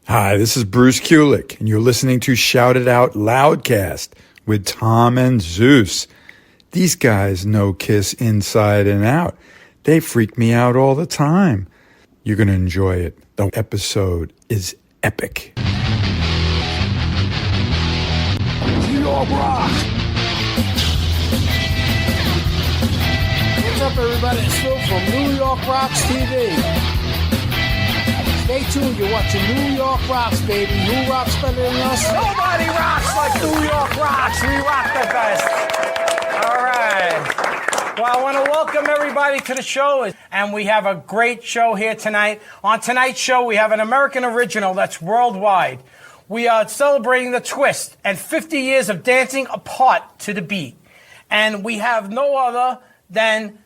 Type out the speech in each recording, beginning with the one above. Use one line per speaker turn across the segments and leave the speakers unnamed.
Hi, this is Bruce Kulick, and you're listening to Shout It Out Loudcast with Tom and Zeus. These guys know KISS inside and out. They freak me out all the time. You're going to enjoy it. The episode is epic.
New York Rock! What's up, everybody? It's Phil from New York Rocks TV. Stay tuned, you're watching New York Rocks, baby. Who rocks better than us?
Nobody rocks like New York Rocks. We rock the best. All right. Well, I want to welcome everybody to the show, and we have a great show here tonight. On tonight's show, we have an American original that's worldwide. We are celebrating the twist and 50 years of dancing apart to the beat. And we have no other than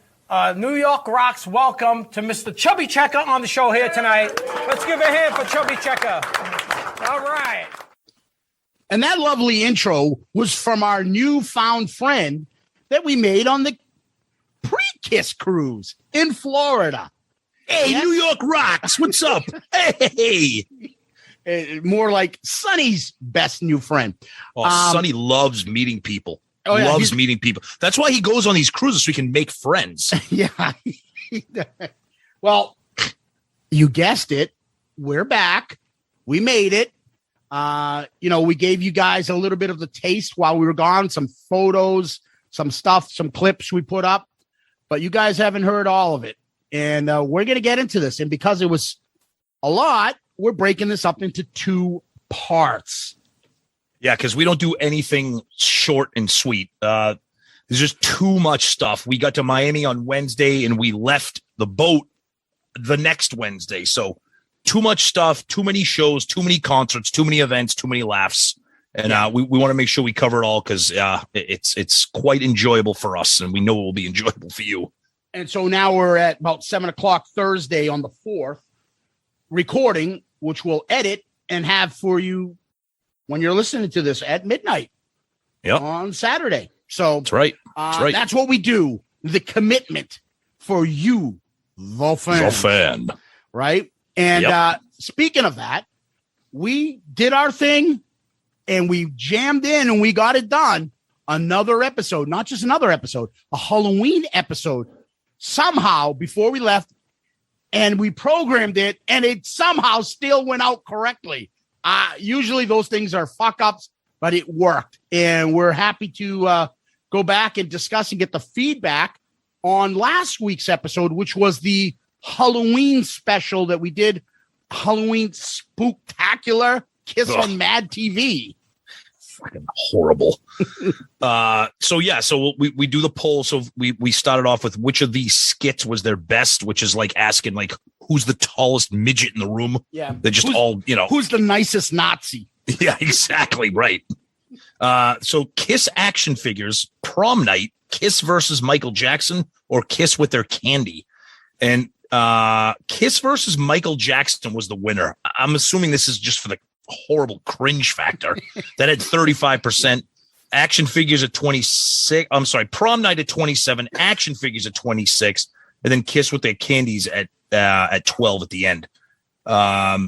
New York Rocks. Welcome to Mr. Chubby Checker on the show here tonight. Let's give a hand for Chubby Checker. All right.
And that lovely intro was from our newfound friend that we made on the pre-KISS cruise in Florida.
Hey, yes? New York Rocks. What's up? Hey.
More like Sonny's best new friend.
Oh, Sonny loves meeting people. Oh, yeah, loves meeting people. That's why he goes on these cruises so he can make friends.
Yeah. Well, you guessed it. We're back. We made it. We gave you guys a little bit of the taste while we were gone. Some photos, some stuff, some clips we put up. But you guys haven't heard all of it. And we're going to get into this. And because it was a lot, we're breaking this up into two parts.
Yeah, because we don't do anything short and sweet. There's just too much stuff. We got to Miami on Wednesday, and we left the boat the next Wednesday. So too much stuff, too many shows, too many concerts, too many events, too many laughs. And we want to make sure we cover it all because it's quite enjoyable for us, and we know it will be enjoyable for you.
And so now we're at about 7 o'clock Thursday on the 4th, recording, which we'll edit and have for you when you're listening to this at midnight on Saturday. So
that's right.
That's what we do. The commitment for you, the fan.
The fan.
Right. And speaking of that, we did our thing and we jammed in and we got it done. Another episode, not just another episode, a Halloween episode somehow before we left, and we programmed it and it somehow still went out correctly. Usually those things are fuck ups, but it worked. And we're happy to go back and discuss and get the feedback on last week's episode, which was the Halloween special that we did. Halloween Spooktacular KISS on Mad TV.
Fucking horrible. So we do the poll. So we started off with which of these skits was their best, which is like asking like, who's the tallest midget in the room?
Yeah.
They're just
who's the nicest Nazi?
Yeah, exactly. Right. So KISS action figures, prom night, KISS versus Michael Jackson, or KISS with their candy. And KISS versus Michael Jackson was the winner. I'm assuming this is just for the horrible cringe factor. That had 35%. Action figures at 26. I'm sorry, prom night at 27. Action figures at 26. And then KISS with their candies at 12 at the end. Our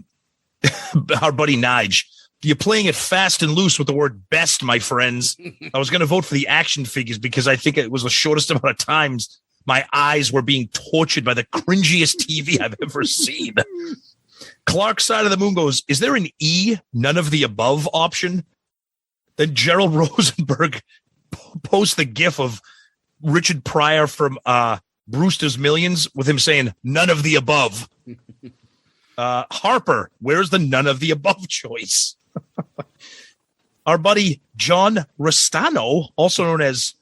buddy Nige, you're playing it fast and loose with the word best, my friends. I was going to vote for the action figures because I think it was the shortest amount of times my eyes were being tortured by the cringiest TV I've ever seen. Clark's Side of the Moon goes, is there an E, none of the above option? Then Gerald Rosenberg posts the gif of Richard Pryor from Brewster's Millions with him saying none of the above. Harper, where's the none of the above choice? Our buddy John Restano, also known as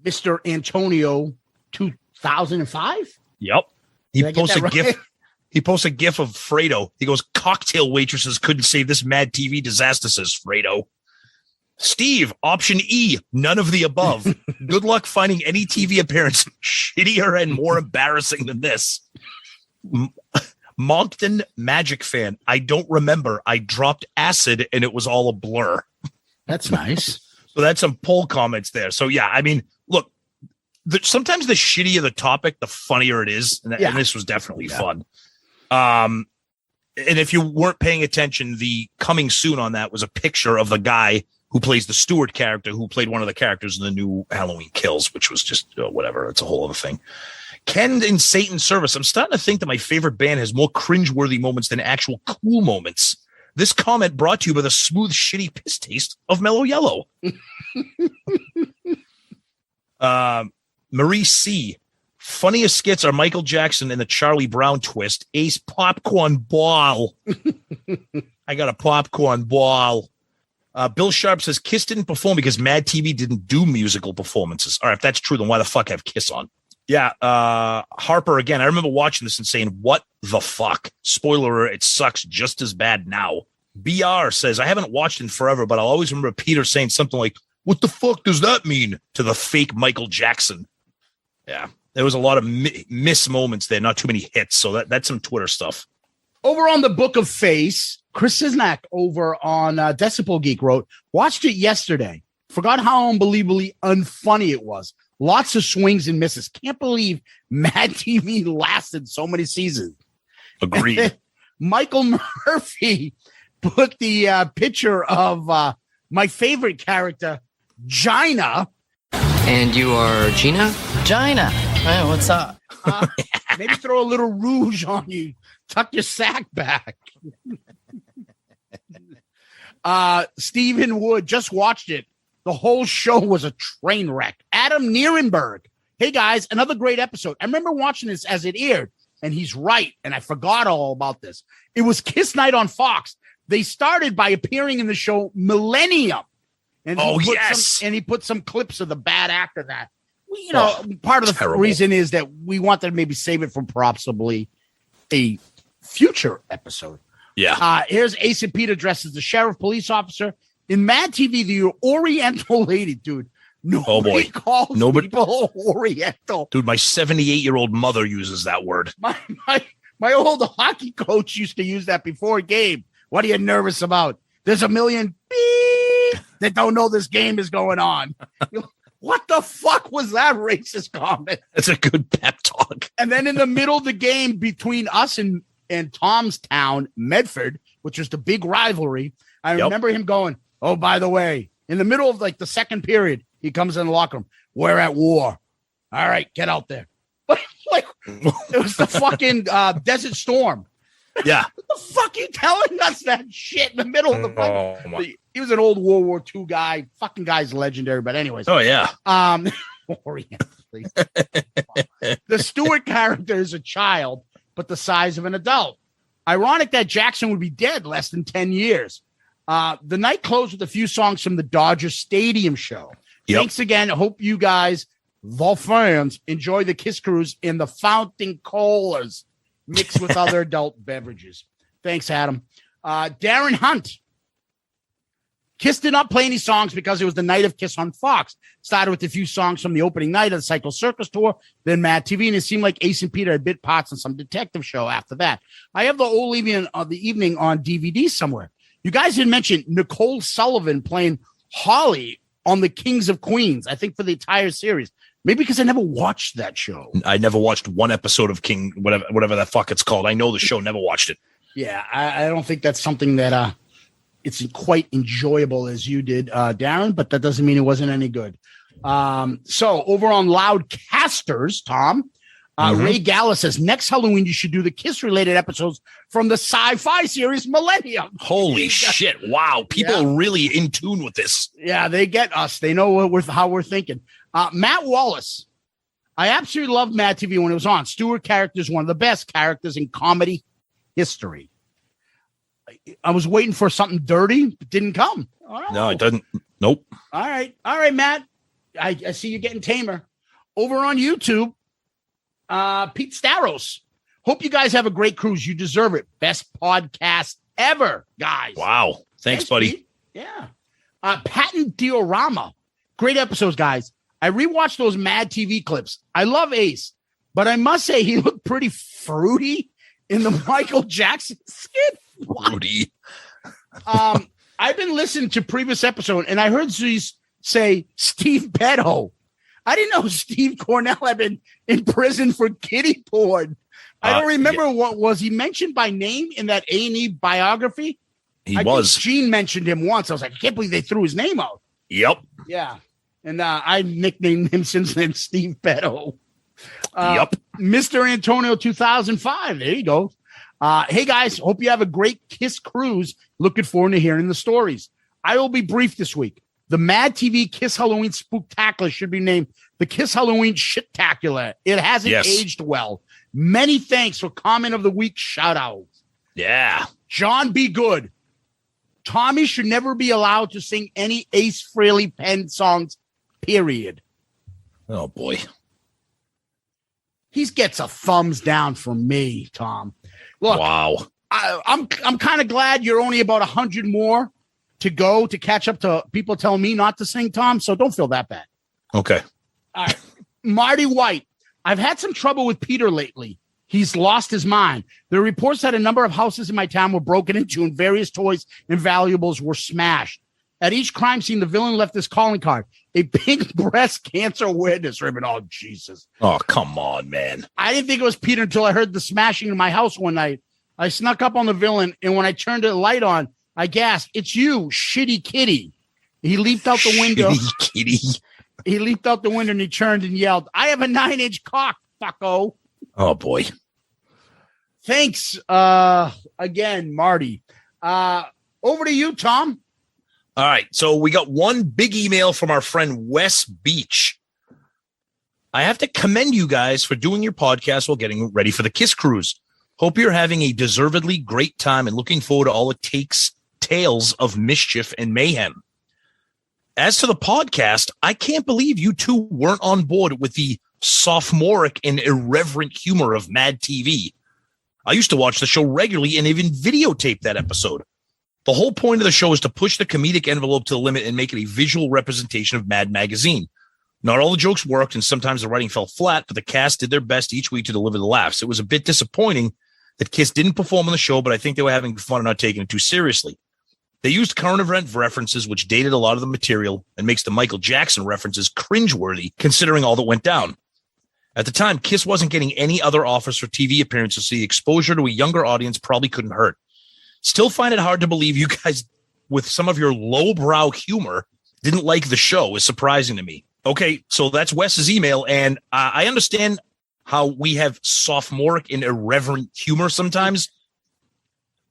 Mr. Antonio 2005.
Yep. He posts a gif. He posts a gif of Fredo. He goes, cocktail waitresses couldn't save this Mad TV disaster, says Fredo. Steve, option E, none of the above. Good luck finding any TV appearance shittier and more embarrassing than this. Moncton Magic fan. I don't remember. I dropped acid and it was all a blur.
That's nice.
So that's some poll comments there. So yeah, I mean, look, sometimes the shittier the topic, the funnier it is. And this was definitely fun. And if you weren't paying attention, the coming soon on that was a picture of the guy who plays the Stewart character, who played one of the characters in the new Halloween Kills, which was just whatever. It's a whole other thing. Ken in Satan's Service. I'm starting to think that my favorite band has more cringeworthy moments than actual cool moments. This comment brought to you by the smooth, shitty piss taste of Mellow Yellow. Marie C. Funniest skits are Michael Jackson and the Charlie Brown twist. Ace popcorn ball. I got a popcorn ball. Bill Sharp says Kiss didn't perform because Mad TV didn't do musical performances. All right, if that's true, then why the fuck have Kiss on? Yeah, Harper again. I remember watching this and saying, "What the fuck?" Spoiler: it sucks just as bad now. BR says I haven't watched in forever, but I'll always remember Peter saying something like, "What the fuck does that mean?" to the fake Michael Jackson. Yeah, there was a lot of miss moments there, not too many hits. So that's some Twitter stuff.
Over on the Book of Face, Chris Cisnak over on Decibel Geek wrote, watched it yesterday. Forgot how unbelievably unfunny it was. Lots of swings and misses. Can't believe Mad TV lasted so many seasons.
Agreed.
Michael Murphy put the picture of my favorite character, Gina.
And you are Gina?
Gina. Hey, what's up?
Maybe throw a little rouge on you. Tuck your sack back. Stephen Wood just watched it. The whole show was a train wreck. Adam Nierenberg. Hey, guys, another great episode. I remember watching this as it aired, and he's right, and I forgot all about this. It was Kiss Night on Fox. They started by appearing in the show Millennium. And he put some clips of the bad actor that. Part of the reason is that we wanted to maybe save it for possibly a future episode.
Yeah.
Here's Ace and Peter dressed as the sheriff police officer. In Mad TV, the Oriental lady, dude. Nobody calls people Oriental.
Dude, my 78-year-old mother uses that word.
My old hockey coach used to use that before a game. What are you nervous about? There's a million beep that don't know this game is going on. What the fuck was that racist comment?
That's a good pep talk.
And then in the middle of the game between us and Tom's town, Medford, which was the big rivalry, I remember him going, oh, by the way, in the middle of like the second period, he comes in the locker room. We're at war. All right, get out there. Like it was the fucking Desert Storm.
Yeah.
What the fuck are you telling us that shit in the middle of the fight? He was an old World War II guy. Fucking guy's legendary. But anyways.
Oh, yeah.
Oriental, the Stewart character is a child, but the size of an adult. Ironic that Jackson would be dead less than 10 years. The night closed with a few songs from the Dodger Stadium show. Yep. Thanks again. I hope you guys, the fans, enjoy the Kiss Cruise in the fountain colas mixed with other adult beverages. Thanks, Adam. Darren Hunt. Kiss did not play any songs because it was the night of Kiss on Fox. Started with a few songs from the opening night of the Psycho Circus tour, then Mad TV, and it seemed like Ace and Peter had bit parts on some detective show after that. I have the whole evening on DVD somewhere. You guys didn't mention Nicole Sullivan playing Holly on the Kings of Queens, I think for the entire series. Maybe because I never watched that show.
I never watched one episode of King, whatever the fuck it's called. I know the show, never watched it.
Yeah, I don't think that's something that it's quite enjoyable as you did, Darren, but that doesn't mean it wasn't any good. So over on Loudcasters, Tom, Ray Gala says, next Halloween, you should do the Kiss-related episodes from the sci-fi series Millennium.
Holy shit. Wow. People are really in tune with this.
Yeah, they get us. They know how we're thinking. Matt Wallace. I absolutely loved Mad TV when it was on. Stewart character is one of the best characters in comedy history. I was waiting for something dirty, but didn't come.
No, it doesn't. Nope.
All right, Matt. I see you getting tamer. Over on YouTube, Pete Staros. Hope you guys have a great cruise. You deserve it. Best podcast ever, guys.
Wow. Thanks buddy.
Pete. Yeah. Patton Diorama. Great episodes, guys. I rewatched those Mad TV clips. I love Ace, but I must say he looked pretty fruity in the Michael Jackson skit.
Fruity.
I've been listening to previous episode, and I heard Zeus say Steve Beto. I didn't know Steve Cornell had been in prison for kiddie porn. I don't remember what was he mentioned by name in that A&E biography.
He was.
Think Gene mentioned him once. I was like, I can't believe they threw his name out.
Yep.
Yeah. And I nicknamed him since then Steve Beto.
Yep.
Mr. Antonio 2005. There you go. Hey, guys. Hope you have a great KISS cruise. Looking forward to hearing the stories. I will be brief this week. The Mad TV KISS Halloween Spooktacular should be named the KISS Halloween Shit-tacular. It hasn't aged well. Many thanks for comment of the week shout out.
Yeah.
John B. Good. Tommy should never be allowed to sing any Ace Frehley penned songs, period.
Oh, boy.
He gets a thumbs down from me, Tom. Look,
wow.
I'm kind of glad you're only about 100 more to go to catch up to people telling me not to sing, Tom, so don't feel that bad.
Okay.
All right. Marty White. I've had some trouble with Peter lately. He's lost his mind. There are reports that a number of houses in my town were broken into and various toys and valuables were smashed. At each crime scene, the villain left this calling card, a pink breast cancer witness ribbon. Oh, Jesus.
Oh, come on, man.
I didn't think it was Peter until I heard the smashing in my house one night. I snuck up on the villain, and when I turned the light on, I gasped, "It's you, shitty kitty." He leaped out the window.
Shitty kitty.
He leaped out the window and he turned and yelled, "I have a 9-inch cock, fucko."
Oh, boy.
Thanks again, Marty. Over to you, Tom.
All right. So we got one big email from our friend Wes Beach. I have to commend you guys for doing your podcast while getting ready for the KISS cruise. Hope you're having a deservedly great time and looking forward to all it takes tales of mischief and mayhem. As to the podcast, I can't believe you two weren't on board with the sophomoric and irreverent humor of Mad TV. I used to watch the show regularly and even videotape that episode. The whole point of the show is to push the comedic envelope to the limit and make it a visual representation of Mad Magazine. Not all the jokes worked, and sometimes the writing fell flat, but the cast did their best each week to deliver the laughs. It was a bit disappointing that KISS didn't perform on the show, but I think they were having fun and not taking it too seriously. They used current event references, which dated a lot of the material and makes the Michael Jackson references cringeworthy, considering all that went down. At the time, KISS wasn't getting any other offers for TV appearances, so the exposure to a younger audience probably couldn't hurt. Still find it hard to believe you guys, with some of your lowbrow humor, didn't like the show. Is surprising to me. Okay, so that's Wes's email, and I understand how we have sophomoric and irreverent humor sometimes.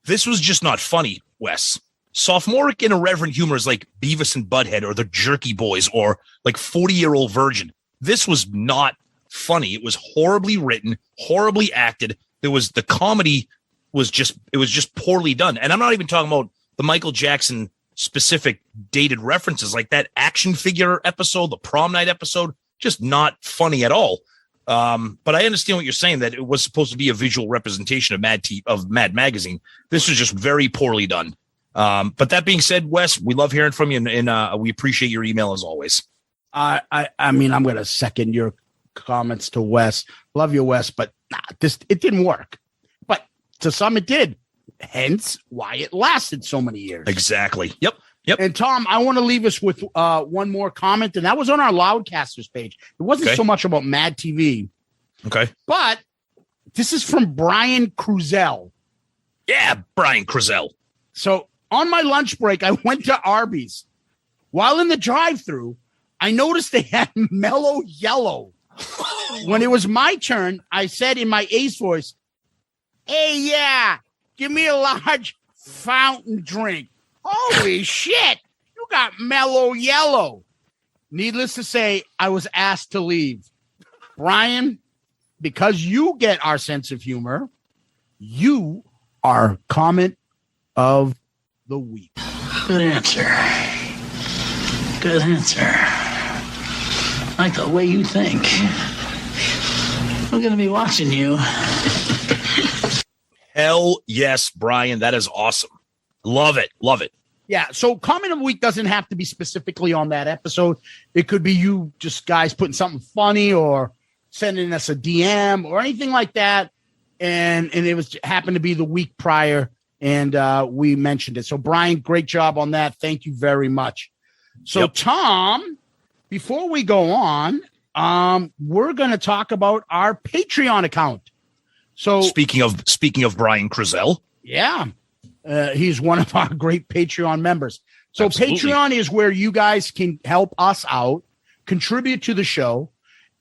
This was just not funny, Wes. Sophomoric and irreverent humor is like Beavis and Butthead or the Jerky Boys or like 40-Year-Old Virgin. This was not funny. It was horribly written, horribly acted. The comedy was just poorly done. And I'm not even talking about the Michael Jackson specific dated references like that action figure episode, the prom night episode, just not funny at all. But I understand what you're saying, that it was supposed to be a visual representation of Mad Magazine. This was just very poorly done. But that being said, Wes, we love hearing from you, and we appreciate your email as always.
I mean, I'm going to second your comments to Wes. Love you, Wes, but it didn't work. But to some, it did. Hence why it lasted so many years.
Exactly. Yep.
And Tom, I want to leave us with one more comment, and that was on our Loudcasters page. It wasn't so much about Mad TV.
Okay.
But this is from Brian Cruzel.
Yeah, Brian Cruzel.
So on my lunch break, I went to Arby's. While in the drive-thru, I noticed they had Mellow Yellow. When it was my turn, I said in my ace voice, "Hey, yeah, give me a large fountain drink." Holy shit, you got Mellow Yellow. Needless to say, I was asked to leave. Brian, because you get our sense of humor, you are comment of the week.
Good answer. Good answer. I like the way you think. We're going to be watching you.
Hell yes, Brian. That is awesome. Love it. Love it.
Yeah. So comment of the week doesn't have to be specifically on that episode. It could be you just guys putting something funny or sending us a DM or anything like that. And it was happened to be the week prior. And we mentioned it. So Brian, great job on that. Thank you very much. So Tom, before we go on, we're going to talk about our Patreon account. So
speaking of Brian Crizel,
yeah, he's one of our great Patreon members. So absolutely. Patreon is where you guys can help us out, contribute to the show.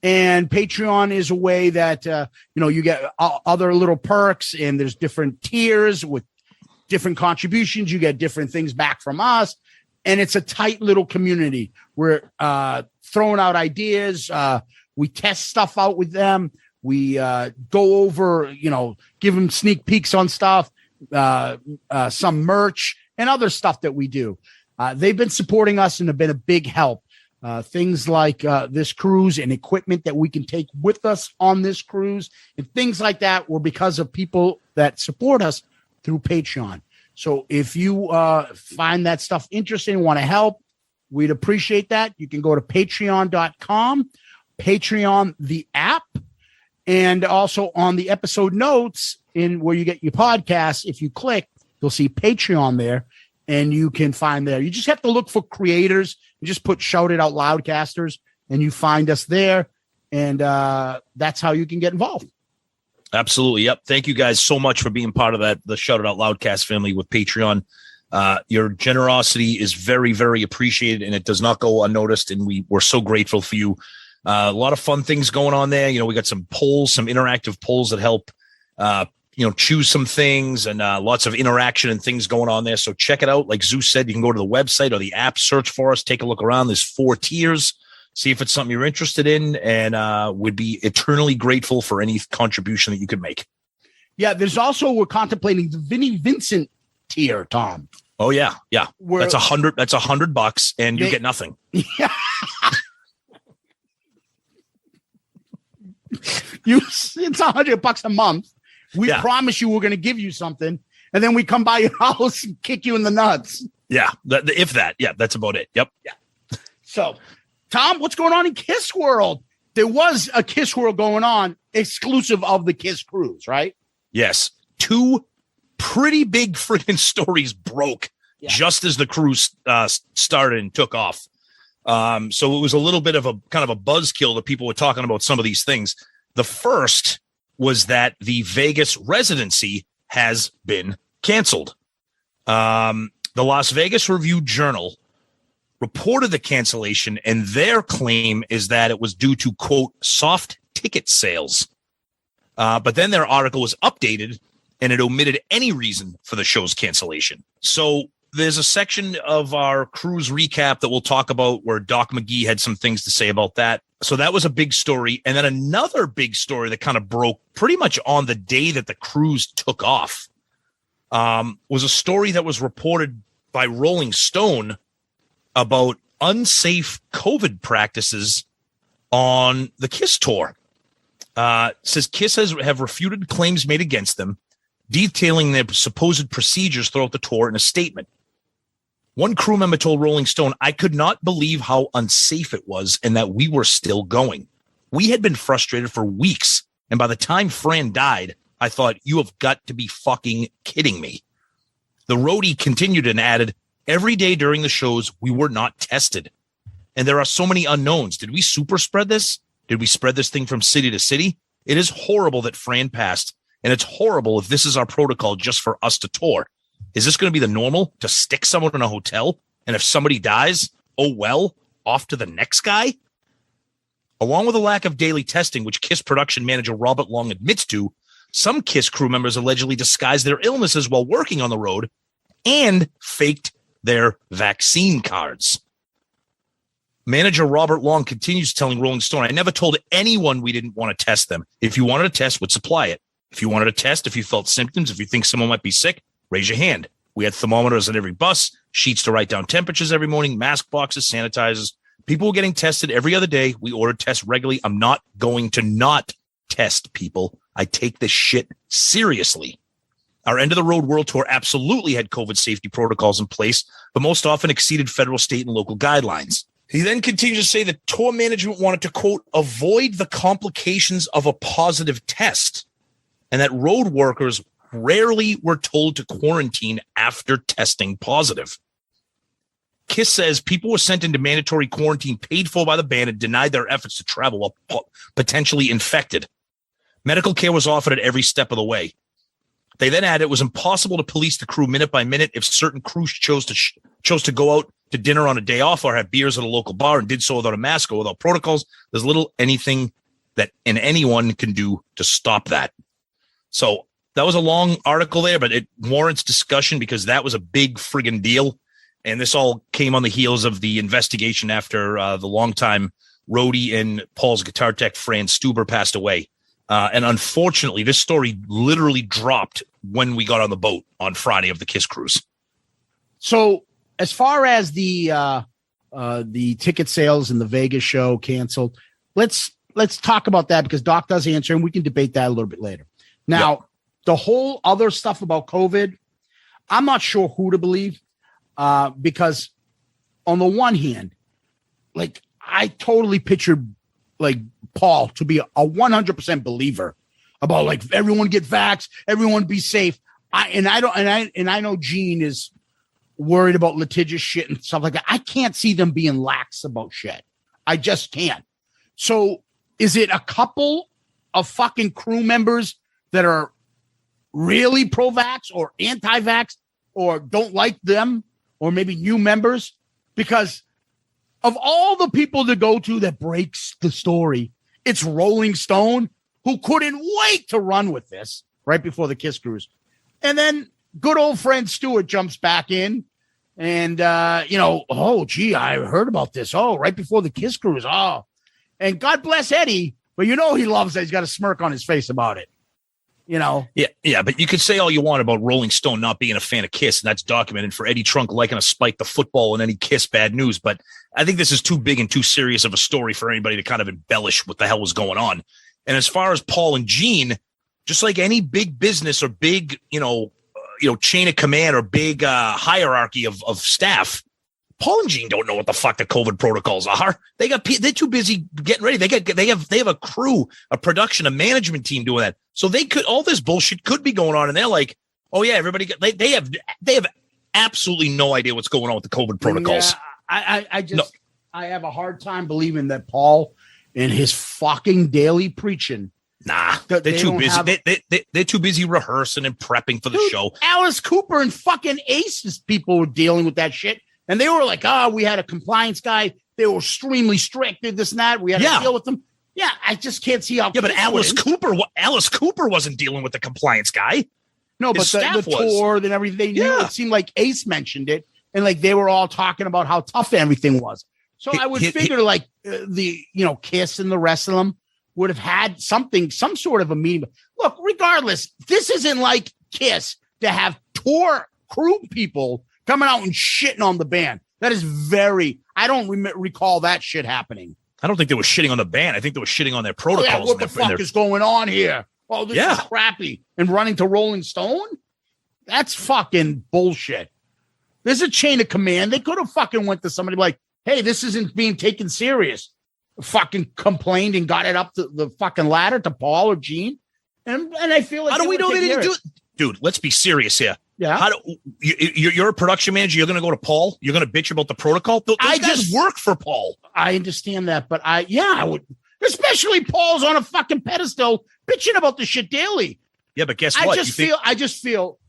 And Patreon is a way that, you get other little perks, and there's different tiers with different contributions. You get different things back from us. And it's a tight little community. We're throwing out ideas. We test stuff out with them. We go over, give them sneak peeks on stuff, some merch and other stuff that we do. They've been supporting us and have been a big help. Things like this cruise and equipment that we can take with us on this cruise and things like that were because of people that support us through Patreon. So if you find that stuff interesting and want to help, we'd appreciate that. You can go to patreon.com, Patreon, the app, and also on the episode notes in where you get your podcasts. If you click, you'll see Patreon there, and you can find there. You just have to look for creators. You just put Shout It Out Loudcasters, and you find us there, and that's how you can get involved.
Absolutely. Yep. Thank you guys so much for being part of the Shout It Out Loudcast family with Patreon. Your generosity is very, very appreciated, and it does not go unnoticed. And we're so grateful for you. A lot of fun things going on there. We got some polls, some interactive polls that help, choose some things, and lots of interaction and things going on there. So check it out. Like Zeus said, you can go to the website or the app, search for us, take a look around. There's 4 tiers. See if it's something you're interested in, and would be eternally grateful for any contribution that you could make.
Yeah, there's also, we're contemplating the Vinnie Vincent tier, Tom.
Oh yeah. That's $100. That's $100, and you get nothing.
Yeah. It's $100 a month. We promise you we're going to give you something, and then we come by your house and kick you in the nuts.
Yeah, if that. Yeah, that's about it. Yep.
Yeah. So, Tom, what's going on in Kiss World? There was a Kiss World going on exclusive of the Kiss Cruise, right?
Yes. 2 pretty big freaking stories broke just as the cruise started and took off. So it was a little bit of a kind of a buzzkill that people were talking about some of these things. The first was that the Vegas residency has been canceled. The Las Vegas Review-Journal reported the cancellation, and their claim is that it was due to, quote, soft ticket sales. But then their article was updated, and it omitted any reason for the show's cancellation. So there's a section of our cruise recap that we'll talk about where Doc McGhee had some things to say about that. So that was a big story. And then another big story that kind of broke pretty much on the day that the cruise took off was a story that was reported by Rolling Stone about unsafe COVID practices on the KISS tour. Says KISS have refuted claims made against them, detailing their supposed procedures throughout the tour in a statement. One crew member told Rolling Stone, "I could not believe how unsafe it was and that we were still going. We had been frustrated for weeks, and by the time Fran died, I thought, you have got to be fucking kidding me." The roadie continued and added, "Every day during the shows, we were not tested. And there are so many unknowns. Did we super spread this? Did we spread this thing from city to city? It is horrible that Fran passed, and it's horrible if this is our protocol just for us to tour. Is this going to be the normal, to stick someone in a hotel? And if somebody dies, oh well, off to the next guy?" Along with a lack of daily testing, which KISS production manager Robert Long admits to, some KISS crew members allegedly disguised their illnesses while working on the road and faked their vaccine cards. Manager Robert Long continues telling Rolling Stone, "I never told anyone we didn't want to test them. If you wanted a test, we'd supply it. If you wanted a test, if you felt symptoms, if you think someone might be sick, raise your hand. We had thermometers on every bus, sheets to write down temperatures every morning, mask boxes, sanitizers. People were getting tested every other day. We ordered tests regularly. I'm not going to not test people. I take this shit seriously. Our end of the road world tour absolutely had COVID safety protocols in place, but most often exceeded federal, state, and local guidelines." He then continues to say that tour management wanted to, quote, avoid the complications of a positive test, and that road workers rarely were told to quarantine after testing positive. KISS says people were sent into mandatory quarantine paid for by the band and denied their efforts to travel while potentially infected. Medical care was offered at every step of the way. They then added it was impossible to police the crew minute by minute if certain crews chose to go out to dinner on a day off or have beers at a local bar and did so without a mask or without protocols. There's little anything that anyone can do to stop that. So that was a long article there, but it warrants discussion because that was a big friggin' deal. And this all came on the heels of the investigation after the longtime roadie and Paul's guitar tech, Fran Stuber, passed away. And unfortunately, this story literally dropped when we got on the boat on Friday of the KISS Cruise.
So as far as the ticket sales and the Vegas show canceled, let's talk about that because Doc does answer and we can debate that a little bit later. Now, the whole other stuff about COVID, I'm not sure who to believe because on the one hand, like I totally pictured like Paul to be a 100% believer about like everyone get vaxxed, everyone be safe. I know Gene is worried about litigious shit and stuff like that. I can't see them being lax about shit. I just can't. So is it a couple of fucking crew members that are really pro-vax or anti-vax or don't like them or maybe new members? Because of all the people to go to that breaks the story, it's Rolling Stone, who couldn't wait to run with this right before the KISS Cruise. And then good old friend Stewart jumps back in and, oh, gee, I heard about this. Oh, right before the KISS Cruise. Oh, and God bless Eddie, but he loves that. He's got a smirk on his face about it.
Yeah, but you could say all you want about Rolling Stone not being a fan of KISS, and that's documented, for Eddie Trunk liking to spike the football and any KISS bad news. But I think this is too big and too serious of a story for anybody to kind of embellish what the hell was going on. And as far as Paul and Gene, just like any big business or big, chain of command or big hierarchy of staff, Paul and Gene don't know what the fuck the COVID protocols are. They're too busy getting ready. They have a crew, a production, a management team doing that. So all this bullshit could be going on. And they're like, oh yeah, they have absolutely no idea what's going on with the COVID protocols.
Yeah, I have a hard time believing that Paul and his fucking daily preaching.
Nah, they're too busy. They're too busy rehearsing and prepping for the show.
Alice Cooper and fucking Aces people were dealing with that shit. And they were like, we had a compliance guy. They were extremely strict, did this and that. We had to deal with them. Yeah, I just can't see how.
Yeah, but Alice Cooper wasn't dealing with the compliance guy.
No, but the tour and everything, they knew. It seemed like Ace mentioned it. And like they were all talking about how tough everything was. So I would figure like the KISS and the rest of them would have had some sort of a meeting. Look, regardless, this isn't like KISS to have tour crew people coming out and shitting on the band. That is I don't recall that shit happening.
I don't think they were shitting on the band. I think they were shitting on their protocols.
What the fuck is going on here? Oh, this is crappy. And running to Rolling Stone? That's fucking bullshit. There's a chain of command. They could have fucking went to somebody like, hey, this isn't being taken serious. Fucking complained and got it up to the fucking ladder to Paul or Gene. And I feel like,
how do we know they didn't do it? Dude, let's be serious here.
Yeah.
You're a production manager. You're going to go to Paul. You're going to bitch about the protocol. Those guys work for Paul.
I understand that, but I would, especially Paul's on a fucking pedestal bitching about the shit daily.
Yeah, but guess what?
I just feel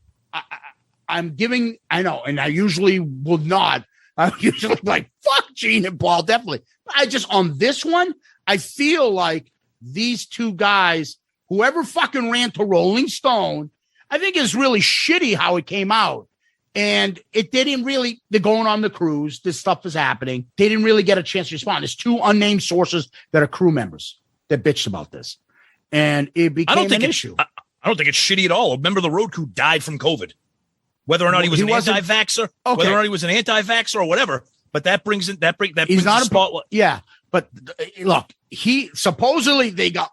I'm giving, I know, and I usually would not. I'm usually like, fuck Gene and Paul, definitely. But on this one, I feel like these two guys, whoever fucking ran to Rolling Stone, I think it's really shitty how it came out. And it didn't really, they're going on the cruise. This stuff is happening. They didn't really get a chance to respond. There's two unnamed sources that are crew members that bitched about this. And it became an issue.
I don't think it's shitty at all. A member of the road crew died from COVID. Whether or not he was an anti-vaxxer, whether or not he was an anti-vaxxer or whatever. But that brings it, that brings the spotlight.
Yeah. But look, supposedly they got,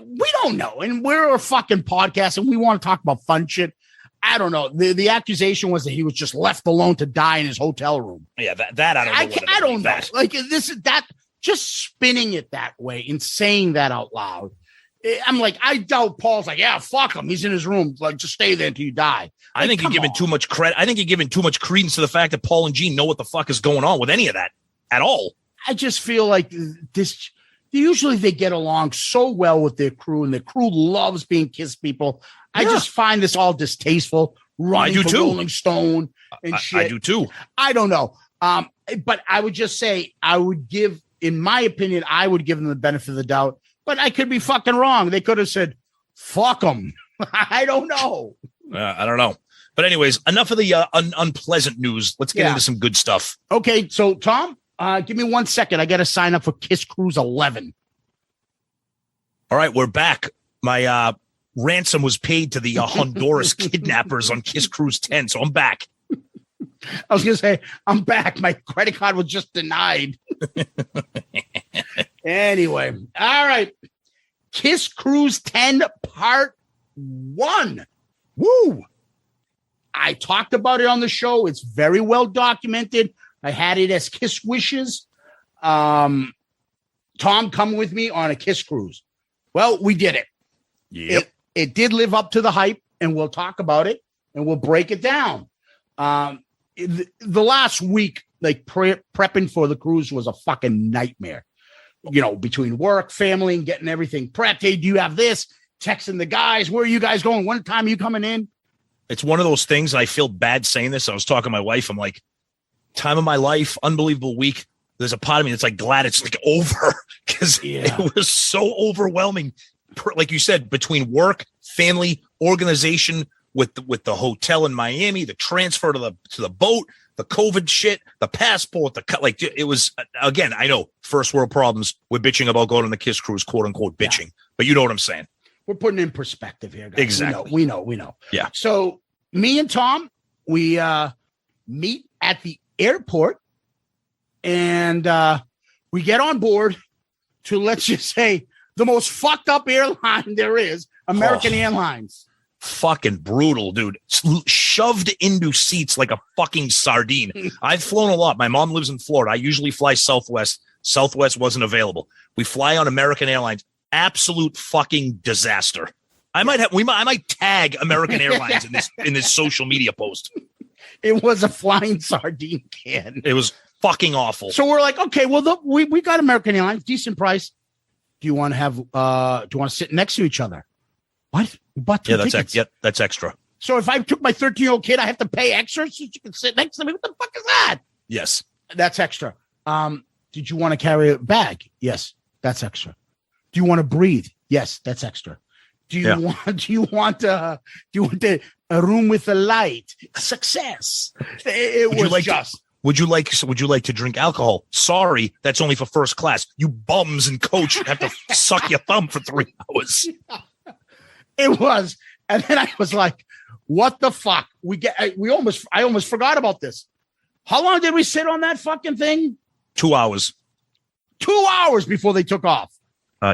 we don't know. And we're a fucking podcast and we want to talk about fun shit. I don't know. The accusation was that he was just left alone to die in his hotel room.
Yeah, that I don't know.
I don't know. Like that, just spinning it that way and saying that out loud I'm like, I doubt Paul's like, yeah, fuck him. He's in his room. Like, just stay there until you die.
I think you're giving too much credit. I think you're giving too much credence to the fact that Paul and Gene know what the fuck is going on with any of that at all.
I just feel like this. Usually they get along so well with their crew, and their crew loves being KISS people. I just find this all distasteful. Running for Rolling Stone and shit.
I do too.
I don't know. But I would just say in my opinion, I would give them the benefit of the doubt. But I could be fucking wrong. They could have said, fuck them. I don't know.
I don't know. But anyways, enough of the unpleasant news. Let's get into some good stuff.
Okay. So, Tom, give me 1 second. I got to sign up for KISS Kruise 11.
All right. We're back. My ransom was paid to the Honduras kidnappers on KISS Kruise 10. So I'm back.
I was going to say, I'm back. My credit card was just denied. Anyway, all right. KISS Kruise 10 Part 1. Woo! I talked about it on the show. It's very well documented. I had it as KISS Wishes. Tom, come with me on a KISS Cruise. Well, we did it.
Yep.
It did live up to the hype, and we'll talk about it, and we'll break it down. The last week, like prepping for the cruise was a fucking nightmare. Between work, family, and getting everything prepped. Hey, do you have this? Texting the guys. Where are you guys going? What time are you coming in?
It's one of those things. I feel bad saying this. I was talking to my wife. I'm like, time of my life, unbelievable week. There's a part of me that's like glad it's like over because it was so overwhelming. Like you said, between work, family, organization, with the hotel in Miami, the transfer to the boat, the COVID shit, the passport, it was, again, I know first world problems. We're bitching about going on the KISS Cruise, quote unquote bitching, but you know what I'm saying.
We're putting in perspective here, guys.
Exactly.
We know.
Yeah.
So me and Tom, we meet at the airport, and we get on board to, let's just say, the most fucked up airline there is, American Airlines.
Fucking brutal, dude. Shoved into seats like a fucking sardine. I've flown a lot. My mom lives in Florida. I usually fly Southwest. Southwest wasn't available. We fly on American Airlines. Absolute fucking disaster. I might tag American Airlines in this social media post.
It was a flying sardine can.
It was fucking awful.
So we're like, okay, well, we got American Airlines, decent price. Do you want to sit next to each other? What? That's
extra.
So if I took my 13-year-old kid, I have to pay extra so you can sit next to me? What the fuck is that?
Yes.
That's extra. Did you want to carry a bag? Yes, that's extra. Do you want to breathe? Yes, that's extra. Do you want a room with a light? Success.
Would you like to drink alcohol? Sorry, that's only for first class. You bums and coach have to suck your thumb for 3 hours.
It was. And then I was like, what the fuck? I almost forgot about this. How long did we sit on that fucking thing?
2 hours.
2 hours before they took off.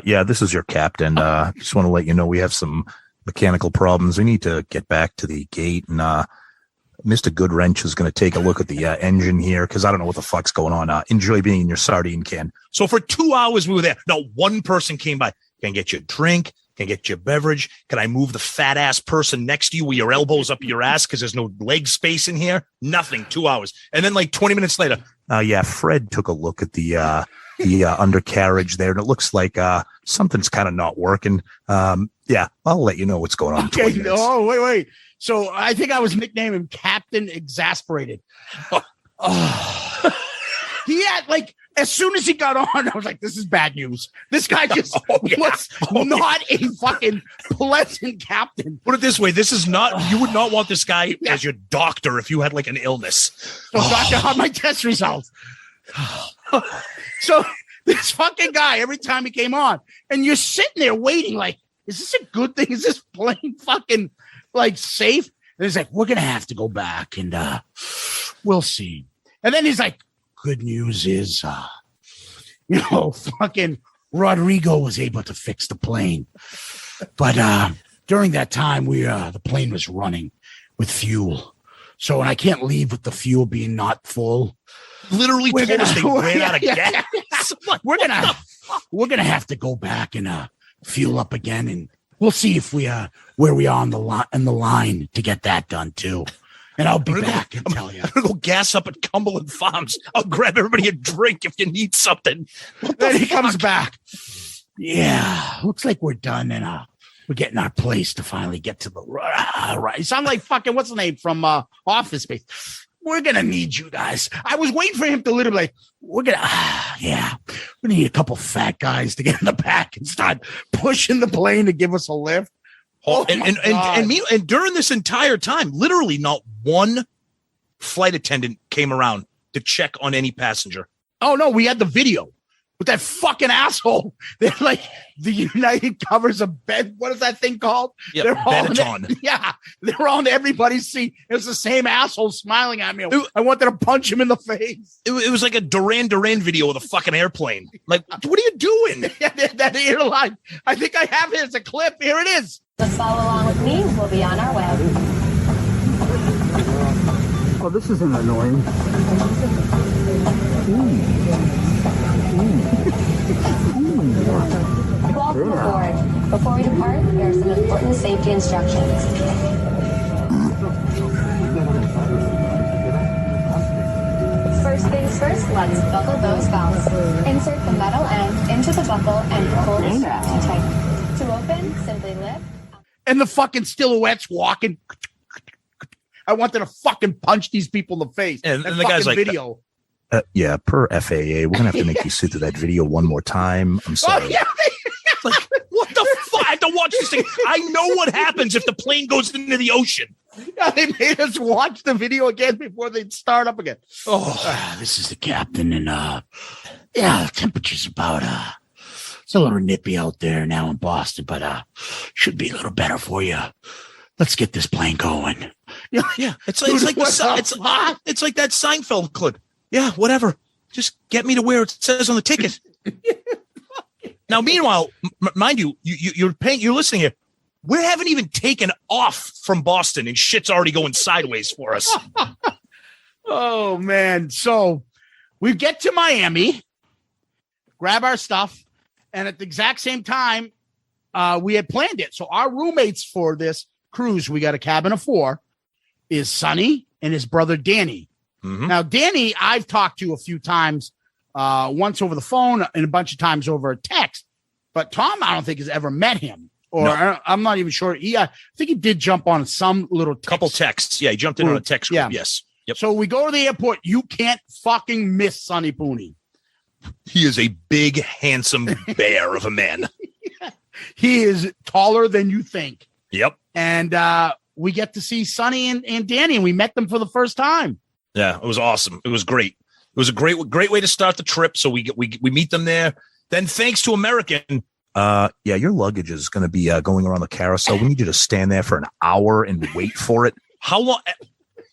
This is your captain. Just want to let you know we have some mechanical problems. We need to get back to the gate, and Mr. Goodwrench is going to take a look at the engine here because I don't know what the fuck's going on. Enjoy being in your sardine can.
So for 2 hours we were there. Not one person came by. Can I get you a drink? Can I get you a beverage? Can I move the fat ass person next to you with your elbows up your ass because there's no leg space in here? Nothing. 2 hours. And then like 20 minutes later.
Fred took a look at the undercarriage there, and it looks like something's kind of not working. I'll let you know what's going on.
Okay. No, wait. So I think I was nicknamed him Captain Exasperated. He had as soon as he got on, I was like, this is bad news. This guy just was not a fucking pleasant captain.
Put it this way. This is not, you would not want this guy as your doctor if you had an illness.
So doctor, how my test results? So this fucking guy, every time he came on, and you're sitting there waiting is this a good thing? Is this plane fucking safe? And he's like, we're going to have to go back and we'll see. And then he's like, good news is, fucking Rodrigo was able to fix the plane. But during that time, the plane was running with fuel. So, and I can't leave with the fuel being not full.
Literally told us they ran out of gas.
We're gonna have to go back and fuel up again, and we'll see if we where we are on the line to get that done too. And I'll be back and tell you.
I'm gonna go gas up at Cumberland Farms. I'll grab everybody a drink if you need something.
Then he comes back. Yeah, looks like we're done, and we're getting our place to finally get to the right. You sound like fucking what's the name from Office Space. We're gonna need you guys. I was waiting for him to literally like, we're gonna need a couple fat guys to get in the back and start pushing the plane to give us a lift.
And during this entire time, literally not one flight attendant came around to check on any passenger.
Oh no, we had the video with that fucking asshole. They're like the United covers a bed. What is that thing called?
Yeah,
they're
Benetton.
They're on everybody's seat. It was the same asshole smiling at me. I wanted to punch him in the face.
It was like a Duran Duran video with a fucking airplane. Like, what are you doing?
that airline. I think I have it as a clip. Here it is.
Let's follow along with me. We'll be on our way.
Oh, this isn't annoying.
Welcome aboard. Before we depart, there are some important safety instructions. First things first, let's buckle those belts. Insert the metal end into the buckle and pull the strap to tighten. To open, simply lift.
And the fucking silhouettes walking. I wanted to fucking punch these people in the face.
And the guy's like,
video.
Yeah, per FAA, we're gonna have to make you sit through that video one more time. I'm sorry.
Oh, yeah.
Like, what the fuck? I have to watch this thing. I know what happens if the plane goes into the ocean.
Yeah, they made us watch the video again before they start up again. This is the captain, and the temperature's about it's a little nippy out there now in Boston, but should be a little better for you. Let's get this plane going.
Yeah, it's like that Seinfeld clip. Yeah, whatever. Just get me to where it says on the ticket. Now, meanwhile, mind you, you're listening here. We haven't even taken off from Boston, and shit's already going sideways for us.
Oh man! So we get to Miami, grab our stuff, and at the exact same time, we had planned it. So our roommates for this cruise, we got a cabin of 4, is Sonny and his brother Danny. Mm-hmm. Now, Danny, I've talked to a few times, once over the phone and a bunch of times over text. But Tom, I don't think has ever met him, or no. I'm not even sure. I think he did jump on some little
couple texts. Yeah, he jumped in on a text group. Yeah. Yes. Yep. So
we go to the airport. You can't fucking miss Sonny Pooni.
He is a big, handsome bear of a man.
Yeah. He is taller than you think.
Yep.
And we get to see Sonny and Danny, and we met them for the first time.
Yeah, it was awesome. It was great. It was a great way to start the trip. So we meet them there. Then, thanks to American.
Your luggage is going to be going around the carousel. We need you to stand there for an hour and wait for it.
How long?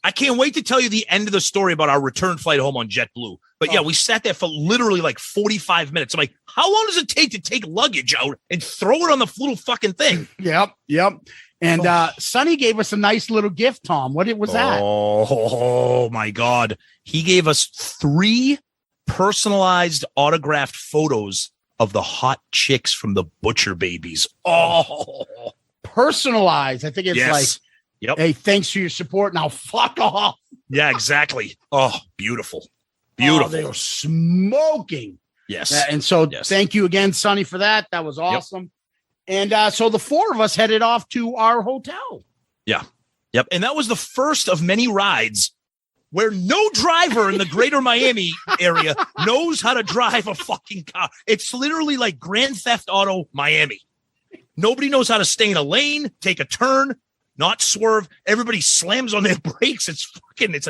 I can't wait to tell you the end of the story about our return flight home on JetBlue. But yeah, we sat there for literally like 45 minutes. I'm like, how long does it take luggage out and throw it on the little fucking thing?
Yep. And Sonny gave us a nice little gift, Tom. What was that?
Oh my God. He gave us 3 personalized autographed photos of the hot chicks from the Butcher Babies. Oh,
personalized. I think it's like, hey, thanks for your support. Now fuck off.
Yeah, exactly. Oh, beautiful.
Oh, they were smoking.
Yes.
And so thank you again, Sonny, for that. That was awesome. Yep. And so the 4 of us headed off to our hotel.
Yeah. Yep. And that was the first of many rides where no driver in the greater Miami area knows how to drive a fucking car. It's literally like Grand Theft Auto Miami. Nobody knows how to stay in a lane, take a turn, not swerve. Everybody slams on their brakes.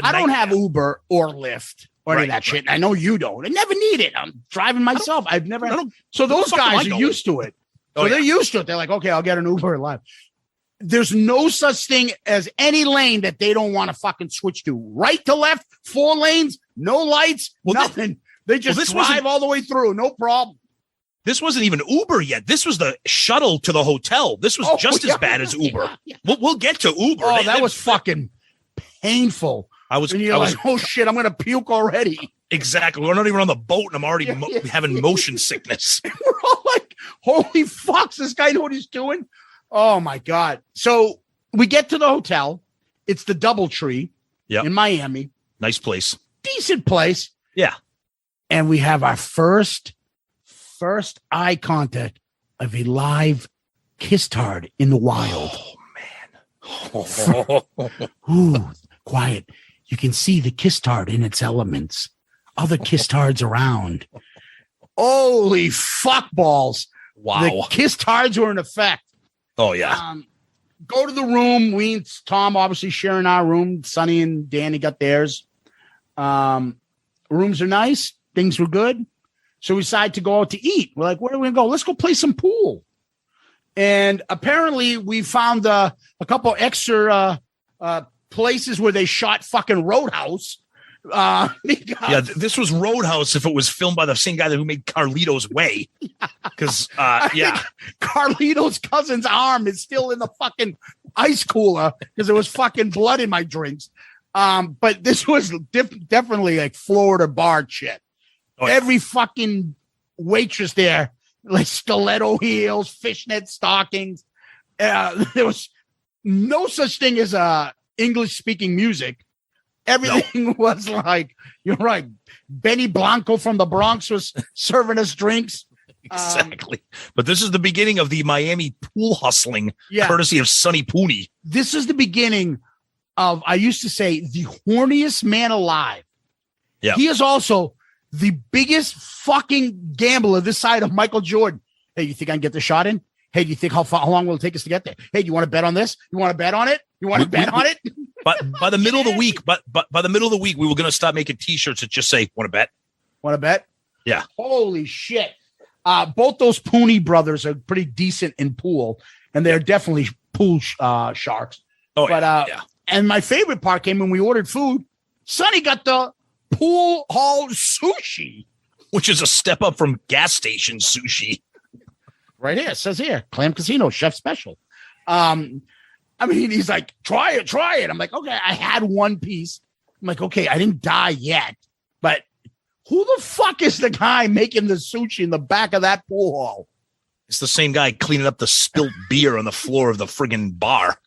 I
don't have Uber or Lyft or any of that shit. I know you don't. I never need it. I'm driving myself. I've never. So those guys are used to it. So they're used to it. They're like, okay, I'll get an Uber live. There's no such thing as any lane that they don't want to fucking switch to. Right to left, 4 lanes, no lights, nothing. They just drive all the way through. No problem.
This wasn't even Uber yet. This was the shuttle to the hotel. This was just as bad as Uber. Yeah. We'll get to Uber.
Oh, that was fucking painful. Like, oh shit, I'm going to puke already.
Exactly. We're not even on the boat and I'm already having motion sickness.
We're all like, Holy fucks, this guy know what he's doing? Oh my God. So we get to the hotel. It's the DoubleTree in Miami.
Nice place.
Decent place.
Yeah.
And we have our first eye contact of a live kiss tard in the wild.
Oh, man.
Ooh, quiet. You can see the kiss tard in its elements. Other kiss tards around. Holy fuck balls.
Wow.
The kiss tards were in effect.
Oh, yeah.
Go to the room. We and Tom obviously sharing our room. Sonny and Danny got theirs. Rooms are nice. Things were good. So we decided to go out to eat. We're like, where are we going to go? Let's go play some pool. And apparently we found a couple extra places where they shot fucking Roadhouse.
This was Roadhouse if it was filmed by the same guy who made Carlito's Way. Because,
Carlito's cousin's arm is still in the fucking ice cooler because there was fucking blood in my drinks. But this was definitely like Florida bar shit. Oh, yeah. Every fucking waitress there, like stiletto heels, fishnet stockings. There was no such thing as English speaking music. Everything was like, you're right. Benny Blanco from the Bronx was serving us drinks.
Exactly. But this is the beginning of the Miami pool hustling, courtesy of Sonny Pooni.
This is the beginning of, I used to say, the horniest man alive.
Yeah.
He is also the biggest fucking gambler this side of Michael Jordan. Hey, you think I can get the shot in? Hey, do you think how long will it take us to get there? Hey, do you want to bet on this? You want to bet on it? You want to bet on it?
But by the middle of the week, by the middle of the week, we were going to start making T-shirts that just say, "Want to bet?
Want to bet?"
Yeah.
Holy shit! Both those Pooni brothers are pretty decent in pool, and they're definitely pool sharks.
Oh,
but
yeah.
And my favorite part came when we ordered food. Sonny got the pool hall sushi,
which is a step up from gas station sushi.
Right here, it says here, Clam Casino chef special. I mean, he's like, try it. I'm like, okay, I had one piece. I'm like, okay, I didn't die yet, but who the fuck is the guy making the sushi in the back of that pool hall?
It's the same guy cleaning up the spilt beer on the floor of the friggin' bar.